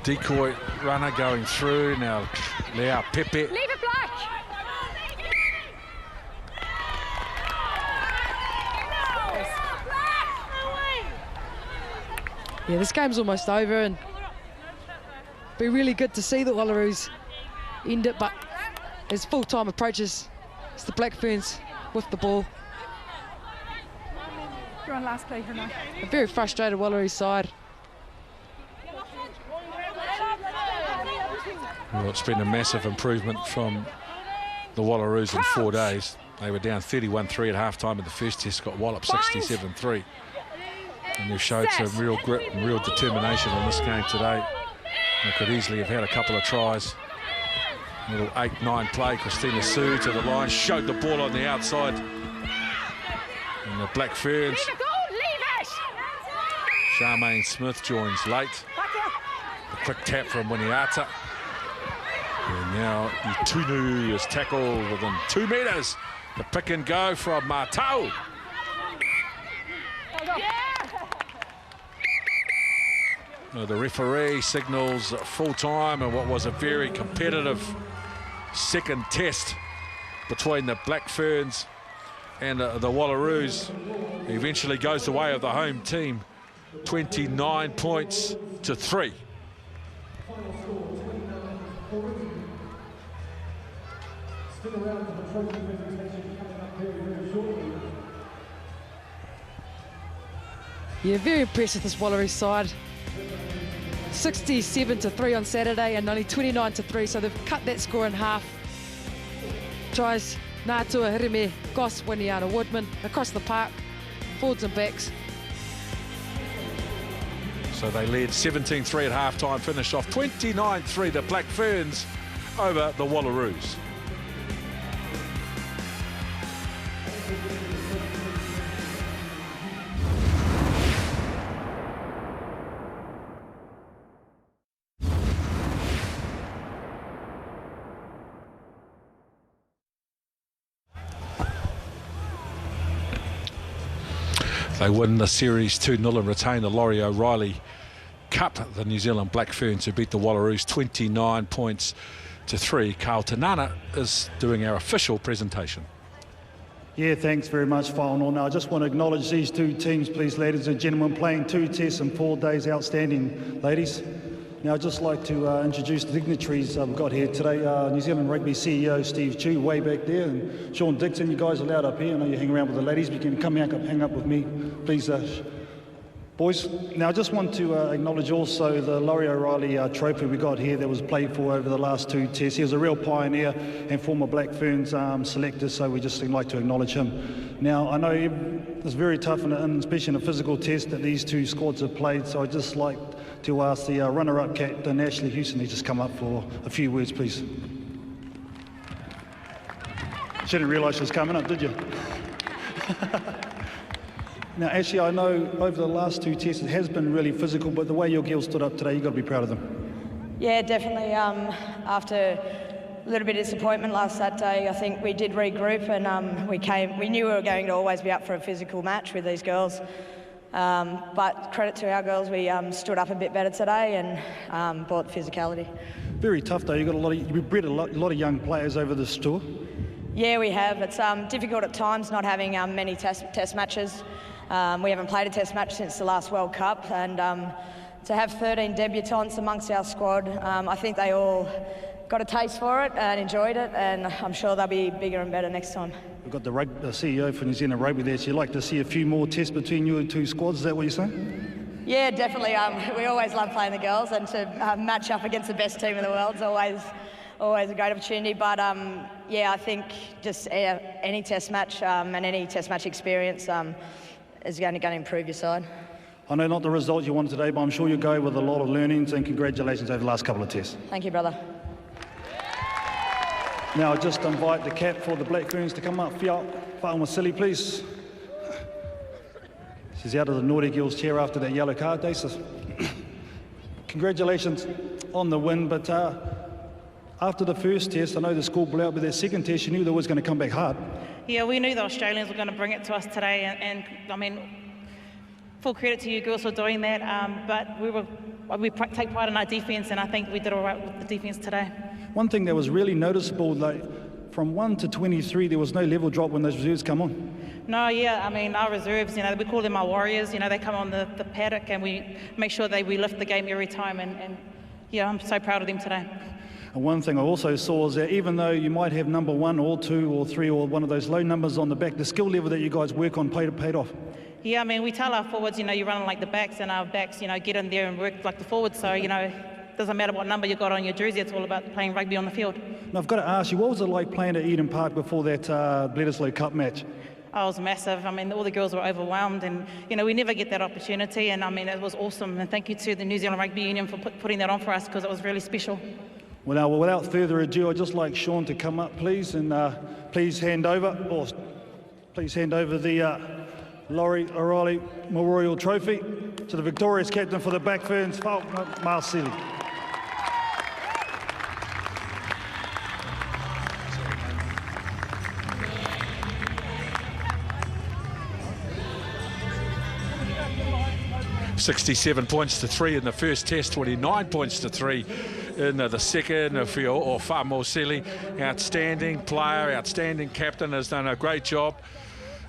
decoy runner going through. Now Lea Pepe. Leave it black. Yeah, this game's almost over, and be really good to see the Wallaroos end it, but as full-time approaches, it's the Black Ferns with the ball. You're on last play here now. A very frustrated Wallaroos side. Well, it's been a massive improvement from the Wallaroos in 4 days. They were down 31-3 at half-time in the first test, got walloped 67-3. And they've showed some real grit and real determination in this game today. They could easily have had a couple of tries. A little 8-9 play. Christina Sue to the line, showed the ball on the outside. And the Black Ferns. Leave it, go, leave it. Charmaine Smith joins late. Back here. A quick tap from Winiata. And now Itunu is tackled within 2 metres. The pick and go from Martau. The referee signals full time in what was a very competitive second test between the Black Ferns and the Wallaroos. Eventually goes the way of the home team, 29 points to 3. Yeah, very impressed with this Wallaroos side. 67-3 on Saturday and only 29-3, so they've cut that score in half. Tries Nātua, Hirime, Goss, Winiana, Woodman across the park, forwards and backs. So they led 17-3 at half-time, finished off 29-3, the Black Ferns over the Wallaroos. They win the Series 2-0 and retain the Laurie O'Reilly Cup. The New Zealand Black Ferns who beat the Wallaroos 29 points to 3. Carl Tanana is doing our official presentation. Yeah, thanks very much, Whanau. Now, I just want to acknowledge these two teams, please, ladies and gentlemen, playing 2 tests in 4 days. Outstanding, ladies. Now, I'd just like to introduce the dignitaries I've got here today. New Zealand Rugby CEO Steve Chu, way back there, and Sean Dixon. You guys are allowed up here. I know you hang around with the ladies, but you can come hang up with me, please, boys. Now, I just want to acknowledge also the Laurie O'Reilly trophy we got here that was played for over the last 2 tests. He was a real pioneer and former Black Ferns selector, so we just like to acknowledge him. Now, I know it's very tough, and especially in a physical test, that these 2 squads have played, so I'd just like to ask the runner-up captain, Ashley Houston, to just come up for a few words, please. She didn't realise she was coming up, did you? Now, Ashley, I know over the last 2 tests it has been really physical, but the way your girls stood up today, you've got to be proud of them. Yeah, definitely. After a little bit of disappointment last Saturday, I think we did regroup and we knew we were going to always be up for a physical match with these girls. But credit to our girls, we stood up a bit better today and brought physicality. Very tough though. You've bred a lot of young players over this tour. Yeah, we have. It's difficult at times not having many test matches. We haven't played a test match since the last World Cup, and to have 13 debutants amongst our squad, I think they all got a taste for it and enjoyed it, and I'm sure they'll be bigger and better next time. We've got the CEO for New Zealand Rugby there, so you'd like to see a few more tests between you 2 squads, is that what you're saying? Yeah, definitely. We always love playing the girls, and to match up against the best team in the world is always a great opportunity. But yeah, I think just any test match and any test match experience is going to improve your side. I know not the result you wanted today, but I'm sure you'll go with a lot of learnings, and congratulations over the last couple of tests. Thank you, brother. Now I'll just invite the cap for the Black Ferns to come up. Fa'amasili, please. She's out of the Naughty Girls chair after that yellow card, Daces. Congratulations on the win, but after the first test, I know the score blew out, but that second test, you knew they was going to come back hard. Yeah, we knew the Australians were going to bring it to us today, and I mean, full credit to you girls for doing that, but we take pride in our defence, and I think we did all right with the defence today. One thing that was really noticeable, like from 1 to 23, there was no level drop when those reserves come on. No, yeah, I mean, our reserves, we call them our warriors, they come on the paddock, and we make sure we lift the game every time, and yeah, I'm so proud of them today. And one thing I also saw is that even though you might have number 1 or 2 or 3 or one of those low numbers on the back, the skill level that you guys work on paid off. Yeah, I mean, we tell our forwards, you're running like the backs, and our backs, get in there and work like the forwards. So, doesn't matter what number you got on your jersey, it's all about playing rugby on the field. Now, I've got to ask you, what was it like playing at Eden Park before that Bledisloe Cup match? Oh, it was massive. I mean, all the girls were overwhelmed, and, we never get that opportunity. And, I mean, it was awesome. And thank you to the New Zealand Rugby Union for putting that on for us, because it was really special. Well, now, without further ado, I'd just like Sean to come up, please, and please hand over the Laurie O'Reilly Memorial Trophy to the victorious captain for the Black Ferns, Fa'amasili. $67 points to 3 in the first test, 29 points to 3 in the second. Fa'amasili, outstanding player, outstanding captain, has done a great job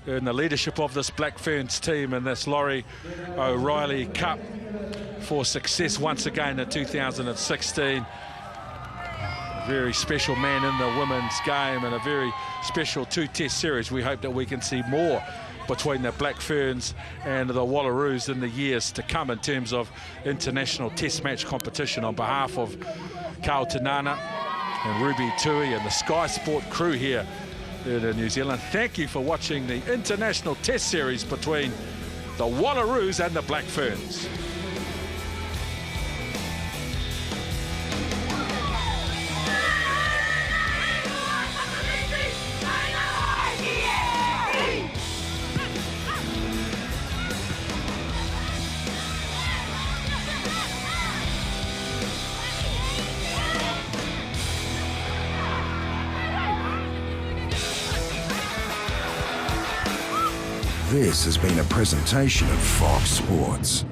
in the leadership of this Black Ferns team in this Laurie O'Reilly Cup for success once again in 2016. A very special man in the women's game and a very special 2-test series. We hope that we can see more between the Black Ferns and the Wallaroos in the years to come in terms of international test match competition. On behalf of Carl Tanana and Ruby Tui and the Sky Sport crew here in New Zealand, thank you for watching the international test series between the Wallaroos and the Black Ferns. This has been a presentation of Fox Sports.